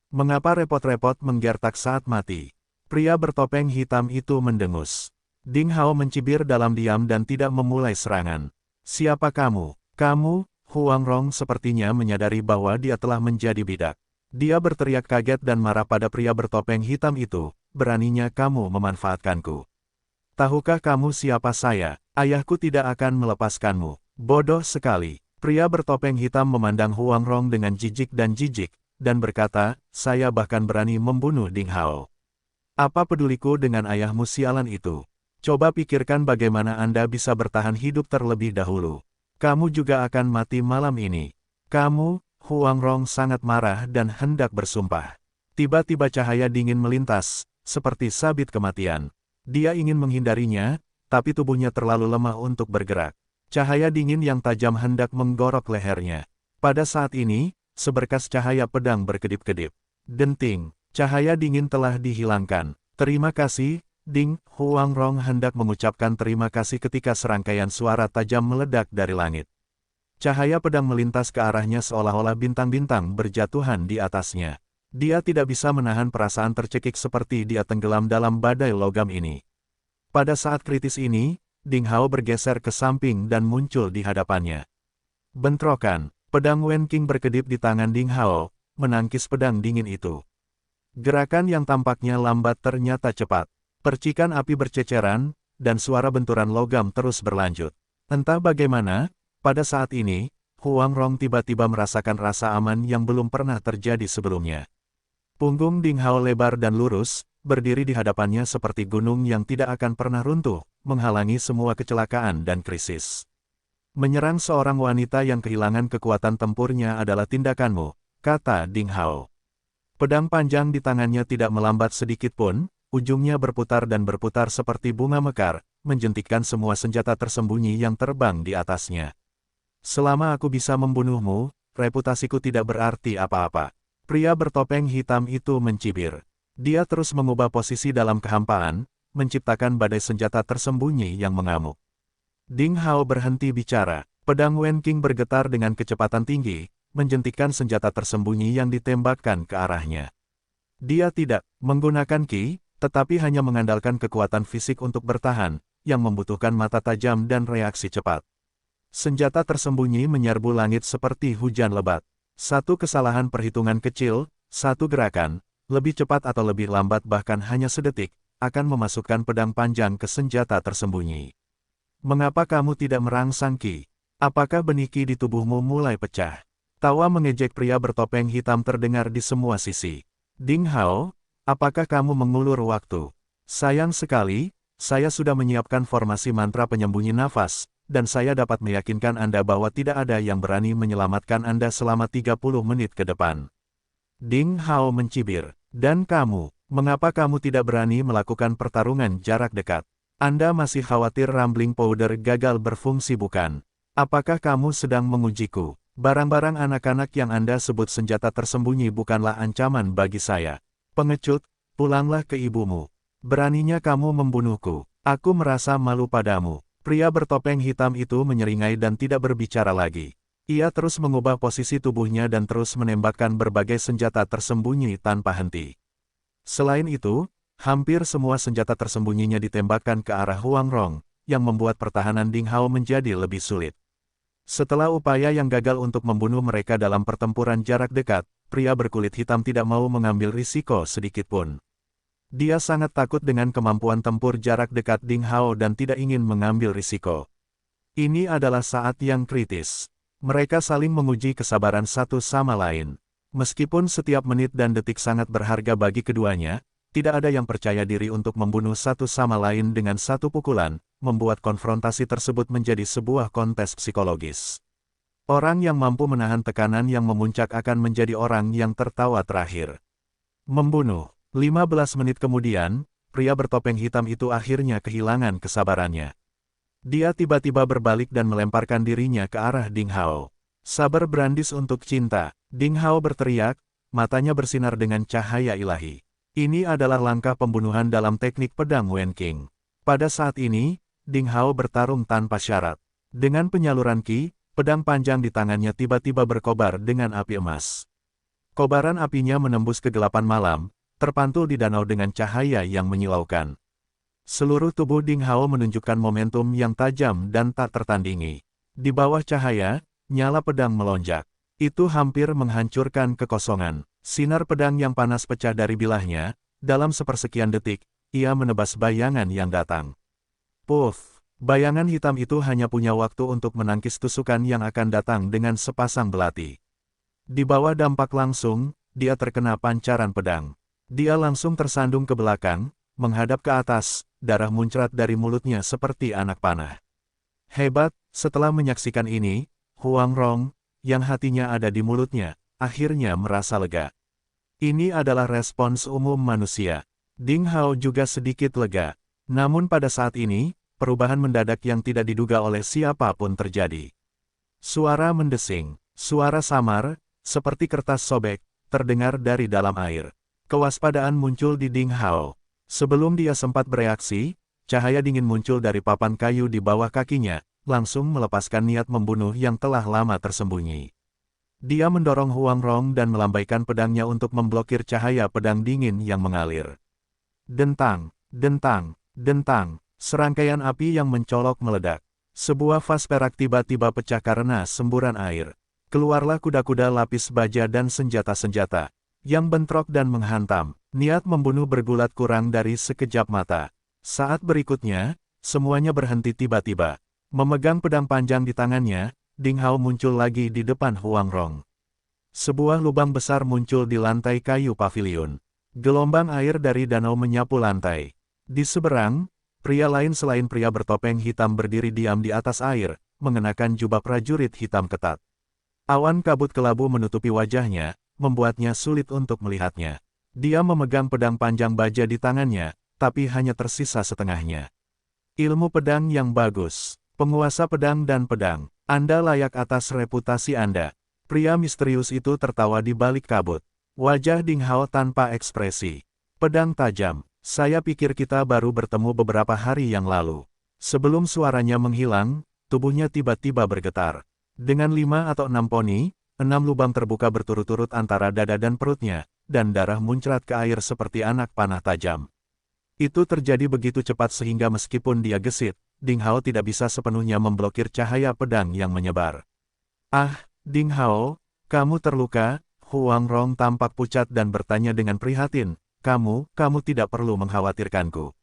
Mengapa repot-repot menggertak saat mati? Pria bertopeng hitam itu mendengus. Ding Hao mencibir dalam diam dan tidak memulai serangan. Siapa kamu? Kamu? Huang Rong sepertinya menyadari bahwa dia telah menjadi bidak. Dia berteriak kaget dan marah pada pria bertopeng hitam itu. Beraninya kamu memanfaatkanku. Tahukah kamu siapa saya? Ayahku tidak akan melepaskanmu. Bodoh sekali. Pria bertopeng hitam memandang Huang Rong dengan jijik, dan berkata, saya bahkan berani membunuh Ding Hao. Apa peduliku dengan ayahmu sialan itu? Coba pikirkan bagaimana Anda bisa bertahan hidup terlebih dahulu. Kamu juga akan mati malam ini. Kamu, Huang Rong sangat marah dan hendak bersumpah. Tiba-tiba cahaya dingin melintas, seperti sabit kematian. Dia ingin menghindarinya, tapi tubuhnya terlalu lemah untuk bergerak. Cahaya dingin yang tajam hendak menggorok lehernya. Pada saat ini, seberkas cahaya pedang berkedip-kedip. Denting, cahaya dingin telah dihilangkan. Terima kasih, Ding. Huang Rong hendak mengucapkan terima kasih ketika serangkaian suara tajam meledak dari langit. Cahaya pedang melintas ke arahnya seolah-olah bintang-bintang berjatuhan di atasnya. Dia tidak bisa menahan perasaan tercekik seperti dia tenggelam dalam badai logam ini. Pada saat kritis ini, Ding Hao bergeser ke samping dan muncul di hadapannya. Bentrokan, pedang Wen Qing berkedip di tangan Ding Hao, menangkis pedang dingin itu. Gerakan yang tampaknya lambat ternyata cepat. Percikan api berceceran, dan suara benturan logam terus berlanjut. Entah bagaimana, pada saat ini, Huang Rong tiba-tiba merasakan rasa aman yang belum pernah terjadi sebelumnya. Punggung Ding Hao lebar dan lurus, berdiri di hadapannya seperti gunung yang tidak akan pernah runtuh, menghalangi semua kecelakaan dan krisis. Menyerang seorang wanita yang kehilangan kekuatan tempurnya adalah tindakanmu, kata Ding Hao. Pedang panjang di tangannya tidak melambat sedikit pun, ujungnya berputar dan berputar seperti bunga mekar, menjentikkan semua senjata tersembunyi yang terbang di atasnya. Selama aku bisa membunuhmu, reputasiku tidak berarti apa-apa. Pria bertopeng hitam itu mencibir. Dia terus mengubah posisi dalam kehampaan, menciptakan badai senjata tersembunyi yang mengamuk. Ding Hao berhenti bicara. Pedang Wen Qing bergetar dengan kecepatan tinggi, menjentikkan senjata tersembunyi yang ditembakkan ke arahnya. Dia tidak menggunakan ki, tetapi hanya mengandalkan kekuatan fisik untuk bertahan, yang membutuhkan mata tajam dan reaksi cepat. Senjata tersembunyi menyerbu langit seperti hujan lebat. Satu kesalahan perhitungan kecil, satu gerakan, lebih cepat atau lebih lambat bahkan hanya sedetik, akan memasukkan pedang panjang ke senjata tersembunyi. Mengapa kamu tidak merangsang ki? Apakah benih ki di tubuhmu mulai pecah? Tawa mengejek pria bertopeng hitam terdengar di semua sisi. Ding Hao, apakah kamu mengulur waktu? Sayang sekali, saya sudah menyiapkan formasi mantra penyembunyi nafas, dan saya dapat meyakinkan Anda bahwa tidak ada yang berani menyelamatkan Anda selama 30 menit ke depan. Ding Hao mencibir. Dan kamu, mengapa kamu tidak berani melakukan pertarungan jarak dekat? Anda masih khawatir Rambling Powder gagal berfungsi bukan? Apakah kamu sedang mengujiku? Barang-barang anak-anak yang Anda sebut senjata tersembunyi bukanlah ancaman bagi saya. Pengecut, pulanglah ke ibumu. Beraninya kamu membunuhku. Aku merasa malu padamu. Pria bertopeng hitam itu menyeringai dan tidak berbicara lagi. Ia terus mengubah posisi tubuhnya dan terus menembakkan berbagai senjata tersembunyi tanpa henti. Selain itu, hampir semua senjata tersembunyinya ditembakkan ke arah Huang Rong, yang membuat pertahanan Ding Hao menjadi lebih sulit. Setelah upaya yang gagal untuk membunuh mereka dalam pertempuran jarak dekat, pria berkulit hitam tidak mau mengambil risiko sedikitpun. Dia sangat takut dengan kemampuan tempur jarak dekat Ding Hao dan tidak ingin mengambil risiko. Ini adalah saat yang kritis. Mereka saling menguji kesabaran satu sama lain. Meskipun setiap menit dan detik sangat berharga bagi keduanya, tidak ada yang percaya diri untuk membunuh satu sama lain dengan satu pukulan, membuat konfrontasi tersebut menjadi sebuah kontes psikologis. Orang yang mampu menahan tekanan yang memuncak akan menjadi orang yang tertawa terakhir. Membunuh. 15 menit kemudian, pria bertopeng hitam itu akhirnya kehilangan kesabarannya. Dia tiba-tiba berbalik dan melemparkan dirinya ke arah Ding Hao. Sabar berandis untuk cinta, Ding Hao berteriak, matanya bersinar dengan cahaya ilahi. Ini adalah langkah pembunuhan dalam teknik pedang Wen Qing. Pada saat ini, Ding Hao bertarung tanpa syarat. Dengan penyaluran ki, pedang panjang di tangannya tiba-tiba berkobar dengan api emas. Kobaran apinya menembus kegelapan malam, terpantul di danau dengan cahaya yang menyilaukan. Seluruh tubuh Ding Hao menunjukkan momentum yang tajam dan tak tertandingi. Di bawah cahaya, nyala pedang melonjak. Itu hampir menghancurkan kekosongan. Sinar pedang yang panas pecah dari bilahnya. Dalam sepersekian detik, ia menebas bayangan yang datang. Puff! Bayangan hitam itu hanya punya waktu untuk menangkis tusukan yang akan datang dengan sepasang belati. Di bawah dampak langsung, dia terkena pancaran pedang. Dia langsung tersandung ke belakang, menghadap ke atas, darah muncrat dari mulutnya seperti anak panah. Hebat, setelah menyaksikan ini, Huang Rong, yang hatinya ada di mulutnya, akhirnya merasa lega. Ini adalah respons umum manusia. Ding Hao juga sedikit lega. Namun pada saat ini, perubahan mendadak yang tidak diduga oleh siapapun terjadi. Suara mendesing, suara samar, seperti kertas sobek, terdengar dari dalam air. Kewaspadaan muncul di Ding Hao. Sebelum dia sempat bereaksi, cahaya dingin muncul dari papan kayu di bawah kakinya, langsung melepaskan niat membunuh yang telah lama tersembunyi. Dia mendorong Huang Rong dan melambaikan pedangnya untuk memblokir cahaya pedang dingin yang mengalir. Dentang, dentang, dentang, serangkaian api yang mencolok meledak. Sebuah vas perak tiba-tiba pecah karena semburan air. Keluarlah kuda-kuda lapis baja dan senjata-senjata yang bentrok dan menghantam. Niat membunuh bergulat kurang dari sekejap mata. Saat berikutnya, semuanya berhenti tiba-tiba. Memegang pedang panjang di tangannya, Ding Hao muncul lagi di depan Huang Rong. Sebuah lubang besar muncul di lantai kayu pavilion. Gelombang air dari danau menyapu lantai. Di seberang, pria lain selain pria bertopeng hitam berdiri diam di atas air, mengenakan jubah prajurit hitam ketat. Awan kabut kelabu menutupi wajahnya, membuatnya sulit untuk melihatnya. Dia memegang pedang panjang baja di tangannya, tapi hanya tersisa setengahnya. Ilmu pedang yang bagus. Penguasa pedang dan pedang. Anda layak atas reputasi Anda. Pria misterius itu tertawa di balik kabut. Wajah Ding Hao tanpa ekspresi. Pedang tajam. Saya pikir kita baru bertemu beberapa hari yang lalu. Sebelum suaranya menghilang, tubuhnya tiba-tiba bergetar. Dengan 5 atau 6 poni, 6 lubang terbuka berturut-turut antara dada dan perutnya, dan darah muncrat ke air seperti anak panah tajam. Itu terjadi begitu cepat sehingga meskipun dia gesit, Ding Hao tidak bisa sepenuhnya memblokir cahaya pedang yang menyebar. Ah, Ding Hao, kamu terluka? Huang Rong tampak pucat dan bertanya dengan prihatin, kamu tidak perlu mengkhawatirkanku.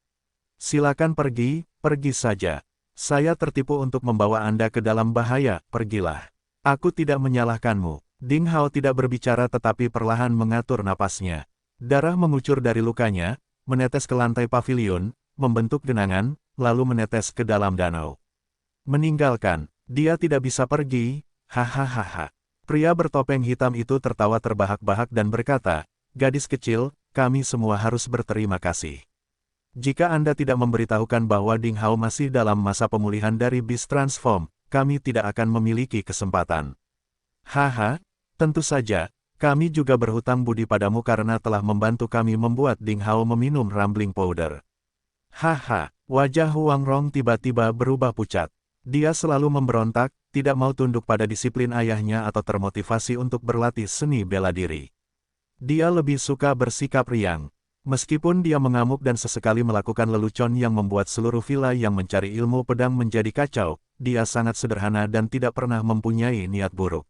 Silakan pergi saja. Saya tertipu untuk membawa Anda ke dalam bahaya, pergilah. Aku tidak menyalahkanmu. Ding Hao tidak berbicara tetapi perlahan mengatur napasnya. Darah mengucur dari lukanya, menetes ke lantai pavilion, membentuk genangan, lalu menetes ke dalam danau. Meninggalkan, dia tidak bisa pergi, hahaha. Pria bertopeng hitam itu tertawa terbahak-bahak dan berkata, gadis kecil, kami semua harus berterima kasih. Jika Anda tidak memberitahukan bahwa Ding Hao masih dalam masa pemulihan dari Beast Transform, kami tidak akan memiliki kesempatan. Haha, tentu saja, kami juga berhutang budi padamu karena telah membantu kami membuat Ding Hao meminum rambling powder. Haha, wajah Huang Rong tiba-tiba berubah pucat. Dia selalu memberontak, tidak mau tunduk pada disiplin ayahnya atau termotivasi untuk berlatih seni bela diri. Dia lebih suka bersikap riang. Meskipun dia mengamuk dan sesekali melakukan lelucon yang membuat seluruh villa yang mencari ilmu pedang menjadi kacau, dia sangat sederhana dan tidak pernah mempunyai niat buruk.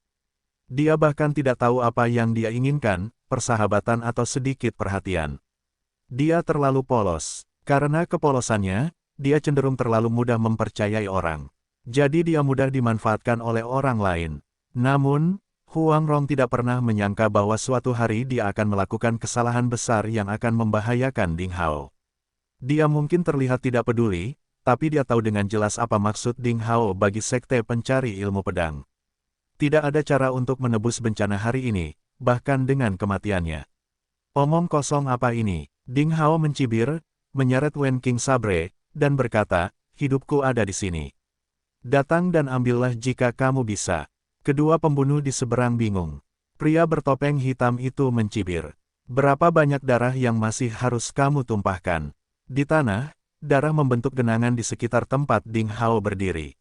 Dia bahkan tidak tahu apa yang dia inginkan, persahabatan atau sedikit perhatian. Dia terlalu polos. Karena kepolosannya, dia cenderung terlalu mudah mempercayai orang. Jadi dia mudah dimanfaatkan oleh orang lain. Namun, Huang Rong tidak pernah menyangka bahwa suatu hari dia akan melakukan kesalahan besar yang akan membahayakan Ding Hao. Dia mungkin terlihat tidak peduli, tapi dia tahu dengan jelas apa maksud Ding Hao bagi sekte pencari ilmu pedang. Tidak ada cara untuk menebus bencana hari ini, bahkan dengan kematiannya. Omong kosong apa ini? Ding Hao mencibir, menyeret Wen King Sabre, dan berkata, hidupku ada di sini. Datang dan ambillah jika kamu bisa. Kedua pembunuh di seberang bingung. Pria bertopeng hitam itu mencibir. Berapa banyak darah yang masih harus kamu tumpahkan? Di tanah, darah membentuk genangan di sekitar tempat Ding Hao berdiri.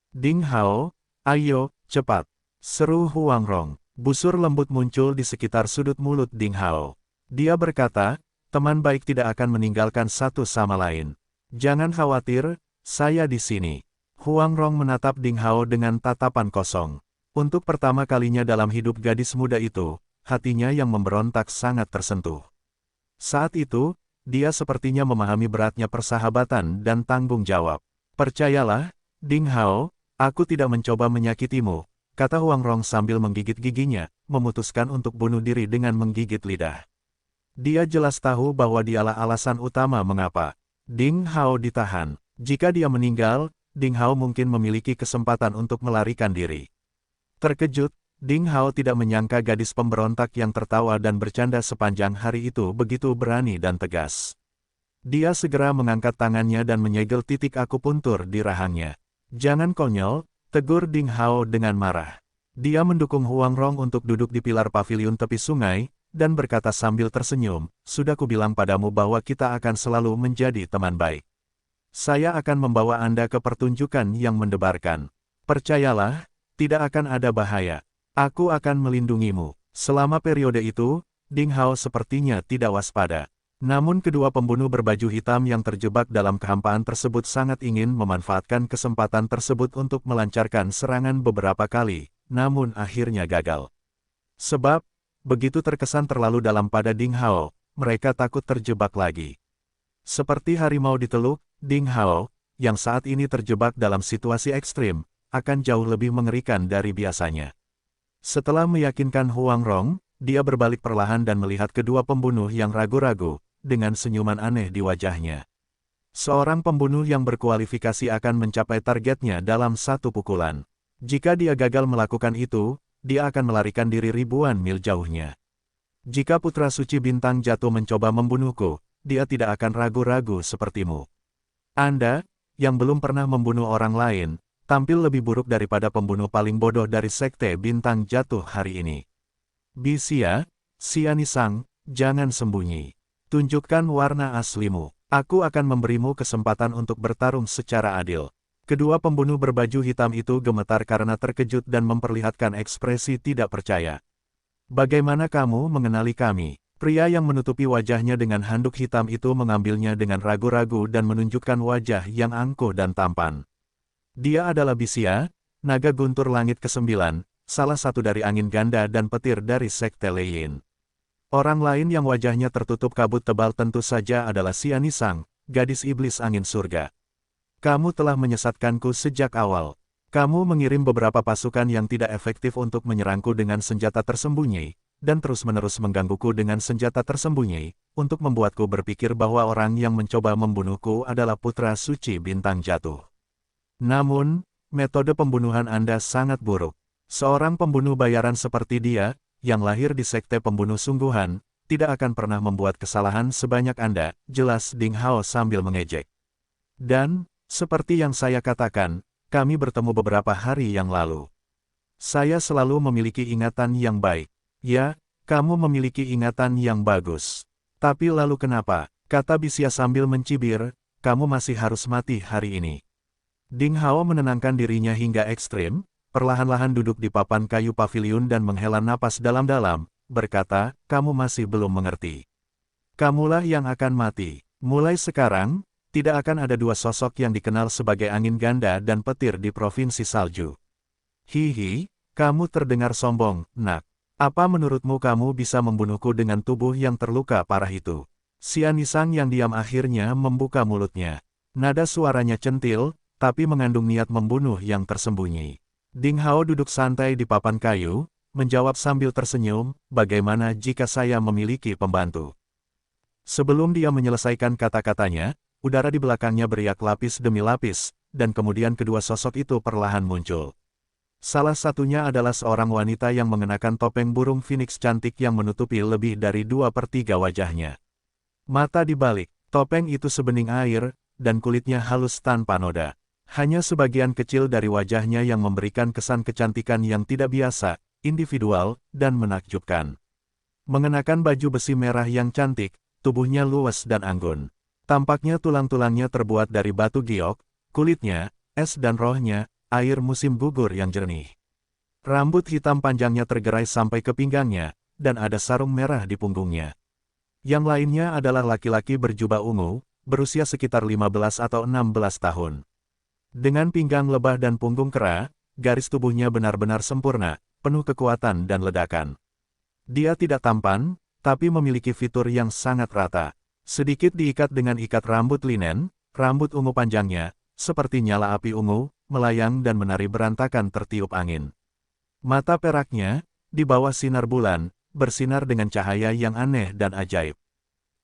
Ding Hao, ayo, cepat. Seru Huang Rong. Busur lembut muncul di sekitar sudut mulut Ding Hao. Dia berkata, teman baik tidak akan meninggalkan satu sama lain. Jangan khawatir, saya di sini. Huang Rong menatap Ding Hao dengan tatapan kosong. Untuk pertama kalinya dalam hidup gadis muda itu, hatinya yang memberontak sangat tersentuh. Saat itu, dia sepertinya memahami beratnya persahabatan dan tanggung jawab. Percayalah, Ding Hao, aku tidak mencoba menyakitimu, kata Huang Rong sambil menggigit giginya, memutuskan untuk bunuh diri dengan menggigit lidah. Dia jelas tahu bahwa dialah alasan utama mengapa Ding Hao ditahan. Jika dia meninggal, Ding Hao mungkin memiliki kesempatan untuk melarikan diri. Terkejut, Ding Hao tidak menyangka gadis pemberontak yang tertawa dan bercanda sepanjang hari itu begitu berani dan tegas. Dia segera mengangkat tangannya dan menyegel titik akupuntur di rahangnya. Jangan konyol, tegur Ding Hao dengan marah. Dia mendukung Huang Rong untuk duduk di pilar paviliun tepi sungai, dan berkata sambil tersenyum, sudah kubilang padamu bahwa kita akan selalu menjadi teman baik. Saya akan membawa Anda ke pertunjukan yang mendebarkan. Percayalah, tidak akan ada bahaya. Aku akan melindungimu. Selama periode itu, Ding Hao sepertinya tidak waspada. Namun kedua pembunuh berbaju hitam yang terjebak dalam kehampaan tersebut sangat ingin memanfaatkan kesempatan tersebut untuk melancarkan serangan beberapa kali, namun akhirnya gagal. Sebab, begitu terkesan terlalu dalam pada Ding Hao, mereka takut terjebak lagi. Seperti harimau diteluk, Ding Hao, yang saat ini terjebak dalam situasi ekstrim, akan jauh lebih mengerikan dari biasanya. Setelah meyakinkan Huang Rong, dia berbalik perlahan dan melihat kedua pembunuh yang ragu-ragu, dengan senyuman aneh di wajahnya. Seorang pembunuh yang berkualifikasi akan mencapai targetnya dalam satu pukulan. Jika dia gagal melakukan itu, dia akan melarikan diri ribuan mil jauhnya. Jika Putra Suci Bintang Jatuh mencoba membunuhku, dia tidak akan ragu-ragu sepertimu. Anda, yang belum pernah membunuh orang lain, tampil lebih buruk daripada pembunuh paling bodoh dari Sekte Bintang Jatuh hari ini. Bisia, Xianisang, jangan sembunyi. Tunjukkan warna aslimu. Aku akan memberimu kesempatan untuk bertarung secara adil. Kedua pembunuh berbaju hitam itu gemetar karena terkejut dan memperlihatkan ekspresi tidak percaya. Bagaimana kamu mengenali kami? Pria yang menutupi wajahnya dengan handuk hitam itu mengambilnya dengan ragu-ragu dan menunjukkan wajah yang angkuh dan tampan. Dia adalah Bisia, naga guntur langit ke-9, salah satu dari angin ganda dan petir dari Sekte Lei. Orang lain yang wajahnya tertutup kabut tebal tentu saja adalah Xianisang, gadis iblis angin surga. Kamu telah menyesatkanku sejak awal. Kamu mengirim beberapa pasukan yang tidak efektif untuk menyerangku dengan senjata tersembunyi, dan terus-menerus menggangguku dengan senjata tersembunyi, untuk membuatku berpikir bahwa orang yang mencoba membunuhku adalah Putra Suci Bintang Jatuh. Namun, metode pembunuhan Anda sangat buruk. Seorang pembunuh bayaran seperti dia, yang lahir di sekte pembunuh sungguhan, tidak akan pernah membuat kesalahan sebanyak Anda, jelas Ding Hao sambil mengejek. Dan, seperti yang saya katakan, kami bertemu beberapa hari yang lalu. Saya selalu memiliki ingatan yang baik. Ya, kamu memiliki ingatan yang bagus. Tapi lalu kenapa, kata Bisia sambil mencibir, kamu masih harus mati hari ini. Ding Hao menenangkan dirinya hingga ekstrim, perlahan-lahan duduk di papan kayu paviliun dan menghela napas dalam-dalam, berkata, kamu masih belum mengerti. Kamulah yang akan mati. Mulai sekarang, tidak akan ada dua sosok yang dikenal sebagai angin ganda dan petir di Provinsi Salju. Hihi, kamu terdengar sombong, nak. Apa menurutmu kamu bisa membunuhku dengan tubuh yang terluka parah itu? Xianisang yang diam akhirnya membuka mulutnya. Nada suaranya centil, tapi mengandung niat membunuh yang tersembunyi. Ding Hao duduk santai di papan kayu, menjawab sambil tersenyum, bagaimana jika saya memiliki pembantu? Sebelum dia menyelesaikan kata-katanya, udara di belakangnya beriak lapis demi lapis, dan kemudian kedua sosok itu perlahan muncul. Salah satunya adalah seorang wanita yang mengenakan topeng burung phoenix cantik yang menutupi lebih dari 2/3 wajahnya. Mata dibalik, topeng itu sebening air, dan kulitnya halus tanpa noda. Hanya sebagian kecil dari wajahnya yang memberikan kesan kecantikan yang tidak biasa, individual, dan menakjubkan. Mengenakan baju besi merah yang cantik, tubuhnya luwes dan anggun. Tampaknya tulang-tulangnya terbuat dari batu giok, kulitnya, es dan rohnya, air musim gugur yang jernih. Rambut hitam panjangnya tergerai sampai ke pinggangnya, dan ada sarung merah di punggungnya. Yang lainnya adalah laki-laki berjubah ungu, berusia sekitar 15 atau 16 tahun. Dengan pinggang lebah dan punggung kera, garis tubuhnya benar-benar sempurna, penuh kekuatan dan ledakan. Dia tidak tampan, tapi memiliki fitur yang sangat rata. Sedikit diikat dengan ikat rambut linen, rambut ungu panjangnya, seperti nyala api ungu, melayang dan menari berantakan tertiup angin. Mata peraknya, di bawah sinar bulan, bersinar dengan cahaya yang aneh dan ajaib.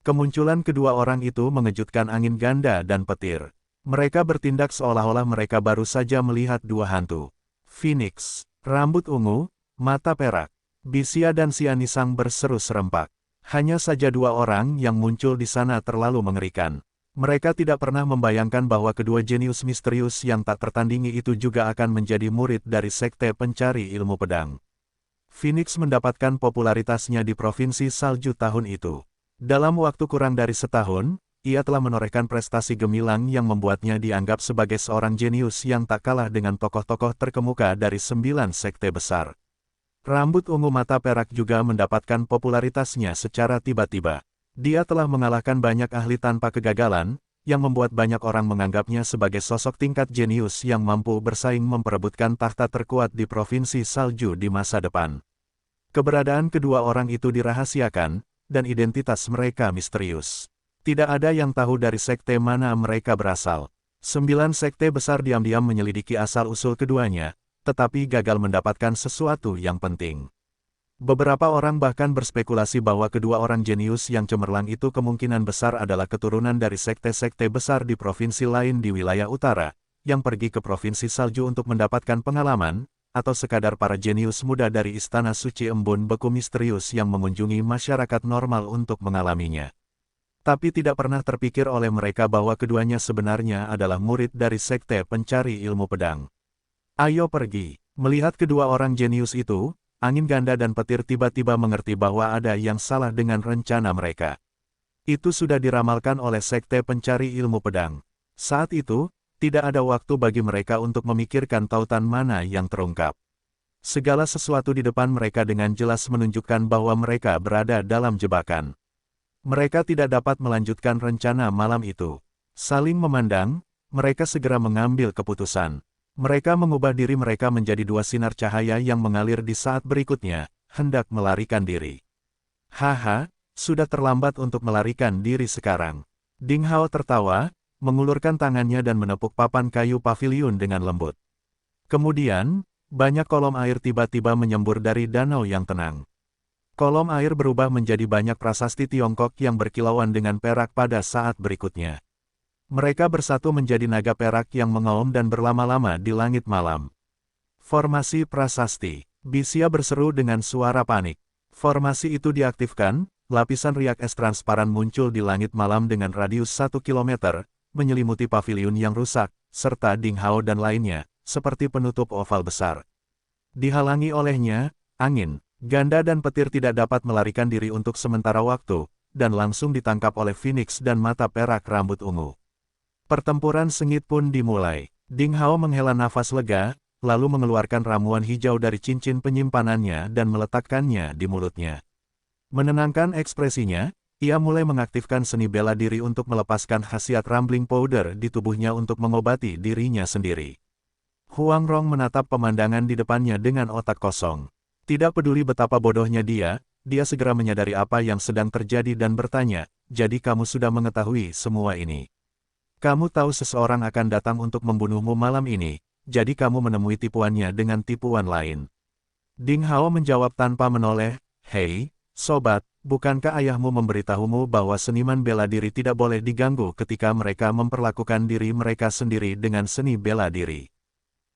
Kemunculan kedua orang itu mengejutkan angin ganda dan petir. Mereka bertindak seolah-olah mereka baru saja melihat dua hantu. Phoenix, rambut ungu, mata perak. Bisia dan Sianisang berseru serempak. Hanya saja dua orang yang muncul di sana terlalu mengerikan. Mereka tidak pernah membayangkan bahwa kedua jenius misterius yang tak tertandingi itu juga akan menjadi murid dari Sekte Pencari Ilmu Pedang. Phoenix mendapatkan popularitasnya di Provinsi Salju tahun itu. Dalam waktu kurang dari setahun, ia telah menorehkan prestasi gemilang yang membuatnya dianggap sebagai seorang jenius yang tak kalah dengan tokoh-tokoh terkemuka dari 9 sekte besar. Rambut ungu mata perak juga mendapatkan popularitasnya secara tiba-tiba. Dia telah mengalahkan banyak ahli tanpa kegagalan, yang membuat banyak orang menganggapnya sebagai sosok tingkat jenius yang mampu bersaing memperebutkan tahta terkuat di Provinsi Salju di masa depan. Keberadaan kedua orang itu dirahasiakan, dan identitas mereka misterius. Tidak ada yang tahu dari sekte mana mereka berasal. 9 sekte besar diam-diam menyelidiki asal-usul keduanya, tetapi gagal mendapatkan sesuatu yang penting. Beberapa orang bahkan berspekulasi bahwa kedua orang jenius yang cemerlang itu kemungkinan besar adalah keturunan dari sekte-sekte besar di provinsi lain di wilayah utara, yang pergi ke Provinsi Salju untuk mendapatkan pengalaman, atau sekadar para jenius muda dari Istana Suci Embun Beku misterius yang mengunjungi masyarakat normal untuk mengalaminya. Tapi tidak pernah terpikir oleh mereka bahwa keduanya sebenarnya adalah murid dari Sekte Pencari Ilmu Pedang. Ayo pergi. Melihat kedua orang jenius itu, angin ganda dan petir tiba-tiba mengerti bahwa ada yang salah dengan rencana mereka. Itu sudah diramalkan oleh Sekte Pencari Ilmu Pedang. Saat itu, tidak ada waktu bagi mereka untuk memikirkan tautan mana yang terungkap. Segala sesuatu di depan mereka dengan jelas menunjukkan bahwa mereka berada dalam jebakan. Mereka tidak dapat melanjutkan rencana malam itu. Saling memandang, mereka segera mengambil keputusan. Mereka mengubah diri mereka menjadi dua sinar cahaya yang mengalir di saat berikutnya, hendak melarikan diri. Haha, sudah terlambat untuk melarikan diri sekarang. Ding Hao tertawa, mengulurkan tangannya dan menepuk papan kayu paviliun dengan lembut. Kemudian, banyak kolom air tiba-tiba menyembur dari danau yang tenang. Kolom air berubah menjadi banyak prasasti Tiongkok yang berkilauan dengan perak pada saat berikutnya. Mereka bersatu menjadi naga perak yang mengaum dan berlama-lama di langit malam. Formasi prasasti. Bisia berseru dengan suara panik. Formasi itu diaktifkan, lapisan riak es transparan muncul di langit malam dengan radius 1 km, menyelimuti paviliun yang rusak, serta Ding Hao dan lainnya, seperti penutup oval besar. Dihalangi olehnya, angin, ganda dan petir tidak dapat melarikan diri untuk sementara waktu, dan langsung ditangkap oleh Phoenix dan mata perak rambut ungu. Pertempuran sengit pun dimulai. Ding Hao menghela nafas lega, lalu mengeluarkan ramuan hijau dari cincin penyimpanannya dan meletakkannya di mulutnya. Menenangkan ekspresinya, ia mulai mengaktifkan seni bela diri untuk melepaskan khasiat rambling powder di tubuhnya untuk mengobati dirinya sendiri. Huang Rong menatap pemandangan di depannya dengan otak kosong. Tidak peduli betapa bodohnya dia segera menyadari apa yang sedang terjadi dan bertanya, jadi kamu sudah mengetahui semua ini. Kamu tahu seseorang akan datang untuk membunuhmu malam ini, jadi kamu menemui tipuannya dengan tipuan lain. Ding Hao menjawab tanpa menoleh, hei, sobat, bukankah ayahmu memberitahumu bahwa seniman bela diri tidak boleh diganggu ketika mereka memperlakukan diri mereka sendiri dengan seni bela diri?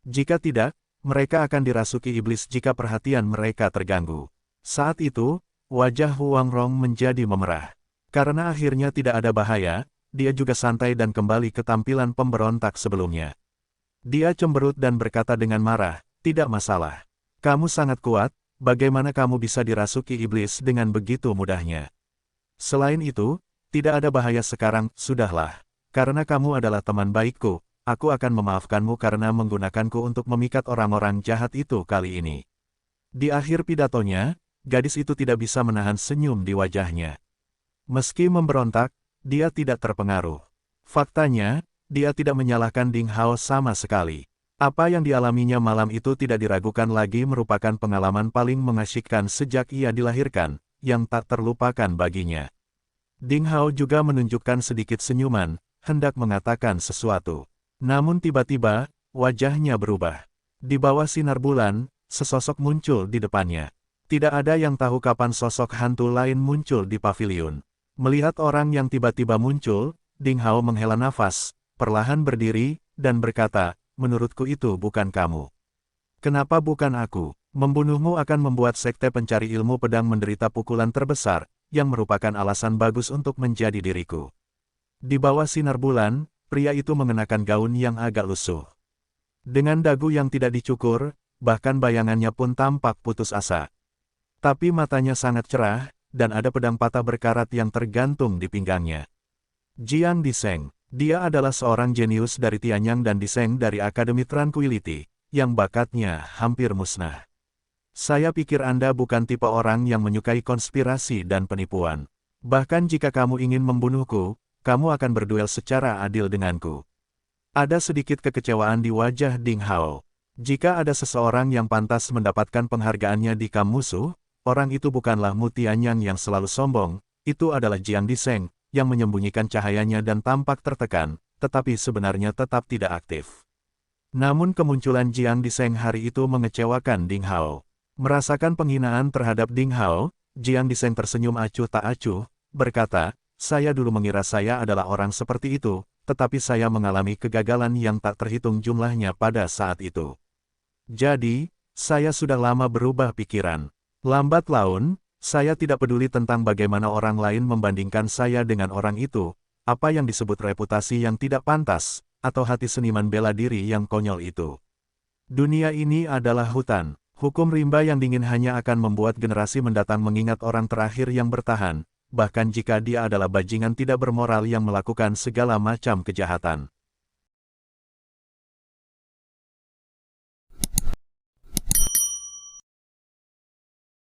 Jika tidak, mereka akan dirasuki iblis jika perhatian mereka terganggu. Saat itu, wajah Huang Rong menjadi memerah. Karena akhirnya tidak ada bahaya, dia juga santai dan kembali ke tampilan pemberontak sebelumnya. Dia cemberut dan berkata dengan marah, tidak masalah. Kamu sangat kuat, bagaimana kamu bisa dirasuki iblis dengan begitu mudahnya? Selain itu, tidak ada bahaya sekarang, sudahlah. Karena kamu adalah teman baikku, aku akan memaafkanmu karena menggunakanku untuk memikat orang-orang jahat itu kali ini. Di akhir pidatonya, gadis itu tidak bisa menahan senyum di wajahnya. Meski memberontak, dia tidak terpengaruh. Faktanya, dia tidak menyalahkan Ding Hao sama sekali. Apa yang dialaminya malam itu tidak diragukan lagi merupakan pengalaman paling mengasyikkan sejak ia dilahirkan, yang tak terlupakan baginya. Ding Hao juga menunjukkan sedikit senyuman, hendak mengatakan sesuatu. Namun tiba-tiba, wajahnya berubah. Di bawah sinar bulan, sesosok muncul di depannya. Tidak ada yang tahu kapan sosok hantu lain muncul di paviliun. Melihat orang yang tiba-tiba muncul, Ding Hao menghela nafas, perlahan berdiri, dan berkata, menurutku itu bukan kamu. Kenapa bukan aku? Membunuhmu akan membuat sekte pencari ilmu pedang menderita pukulan terbesar, yang merupakan alasan bagus untuk menjadi diriku. Di bawah sinar bulan, pria itu mengenakan gaun yang agak lusuh. Dengan dagu yang tidak dicukur, bahkan bayangannya pun tampak putus asa. Tapi matanya sangat cerah, dan ada pedang patah berkarat yang tergantung di pinggangnya. Jiang Diseng, dia adalah seorang jenius dari Tianyang dan Diseng dari Akademi Tranquility, yang bakatnya hampir musnah. Saya pikir Anda bukan tipe orang yang menyukai konspirasi dan penipuan. Bahkan jika kamu ingin membunuhku, kamu akan berduel secara adil denganku. Ada sedikit kekecewaan di wajah Ding Hao. Jika ada seseorang yang pantas mendapatkan penghargaannya di kamp musuh, orang itu bukanlah Mu Tianyang yang selalu sombong, itu adalah Jiang Diseng, yang menyembunyikan cahayanya dan tampak tertekan, tetapi sebenarnya tetap tidak aktif. Namun kemunculan Jiang Diseng hari itu mengecewakan Ding Hao. Merasakan penghinaan terhadap Ding Hao, Jiang Diseng tersenyum acuh tak acuh, berkata, saya dulu mengira saya adalah orang seperti itu, tetapi saya mengalami kegagalan yang tak terhitung jumlahnya pada saat itu. Jadi, saya sudah lama berubah pikiran. Lambat laun, saya tidak peduli tentang bagaimana orang lain membandingkan saya dengan orang itu, apa yang disebut reputasi yang tidak pantas, atau hati seniman bela diri yang konyol itu. Dunia ini adalah hutan. Hukum rimba yang dingin hanya akan membuat generasi mendatang mengingat orang terakhir yang bertahan, bahkan jika dia adalah bajingan tidak bermoral yang melakukan segala macam kejahatan.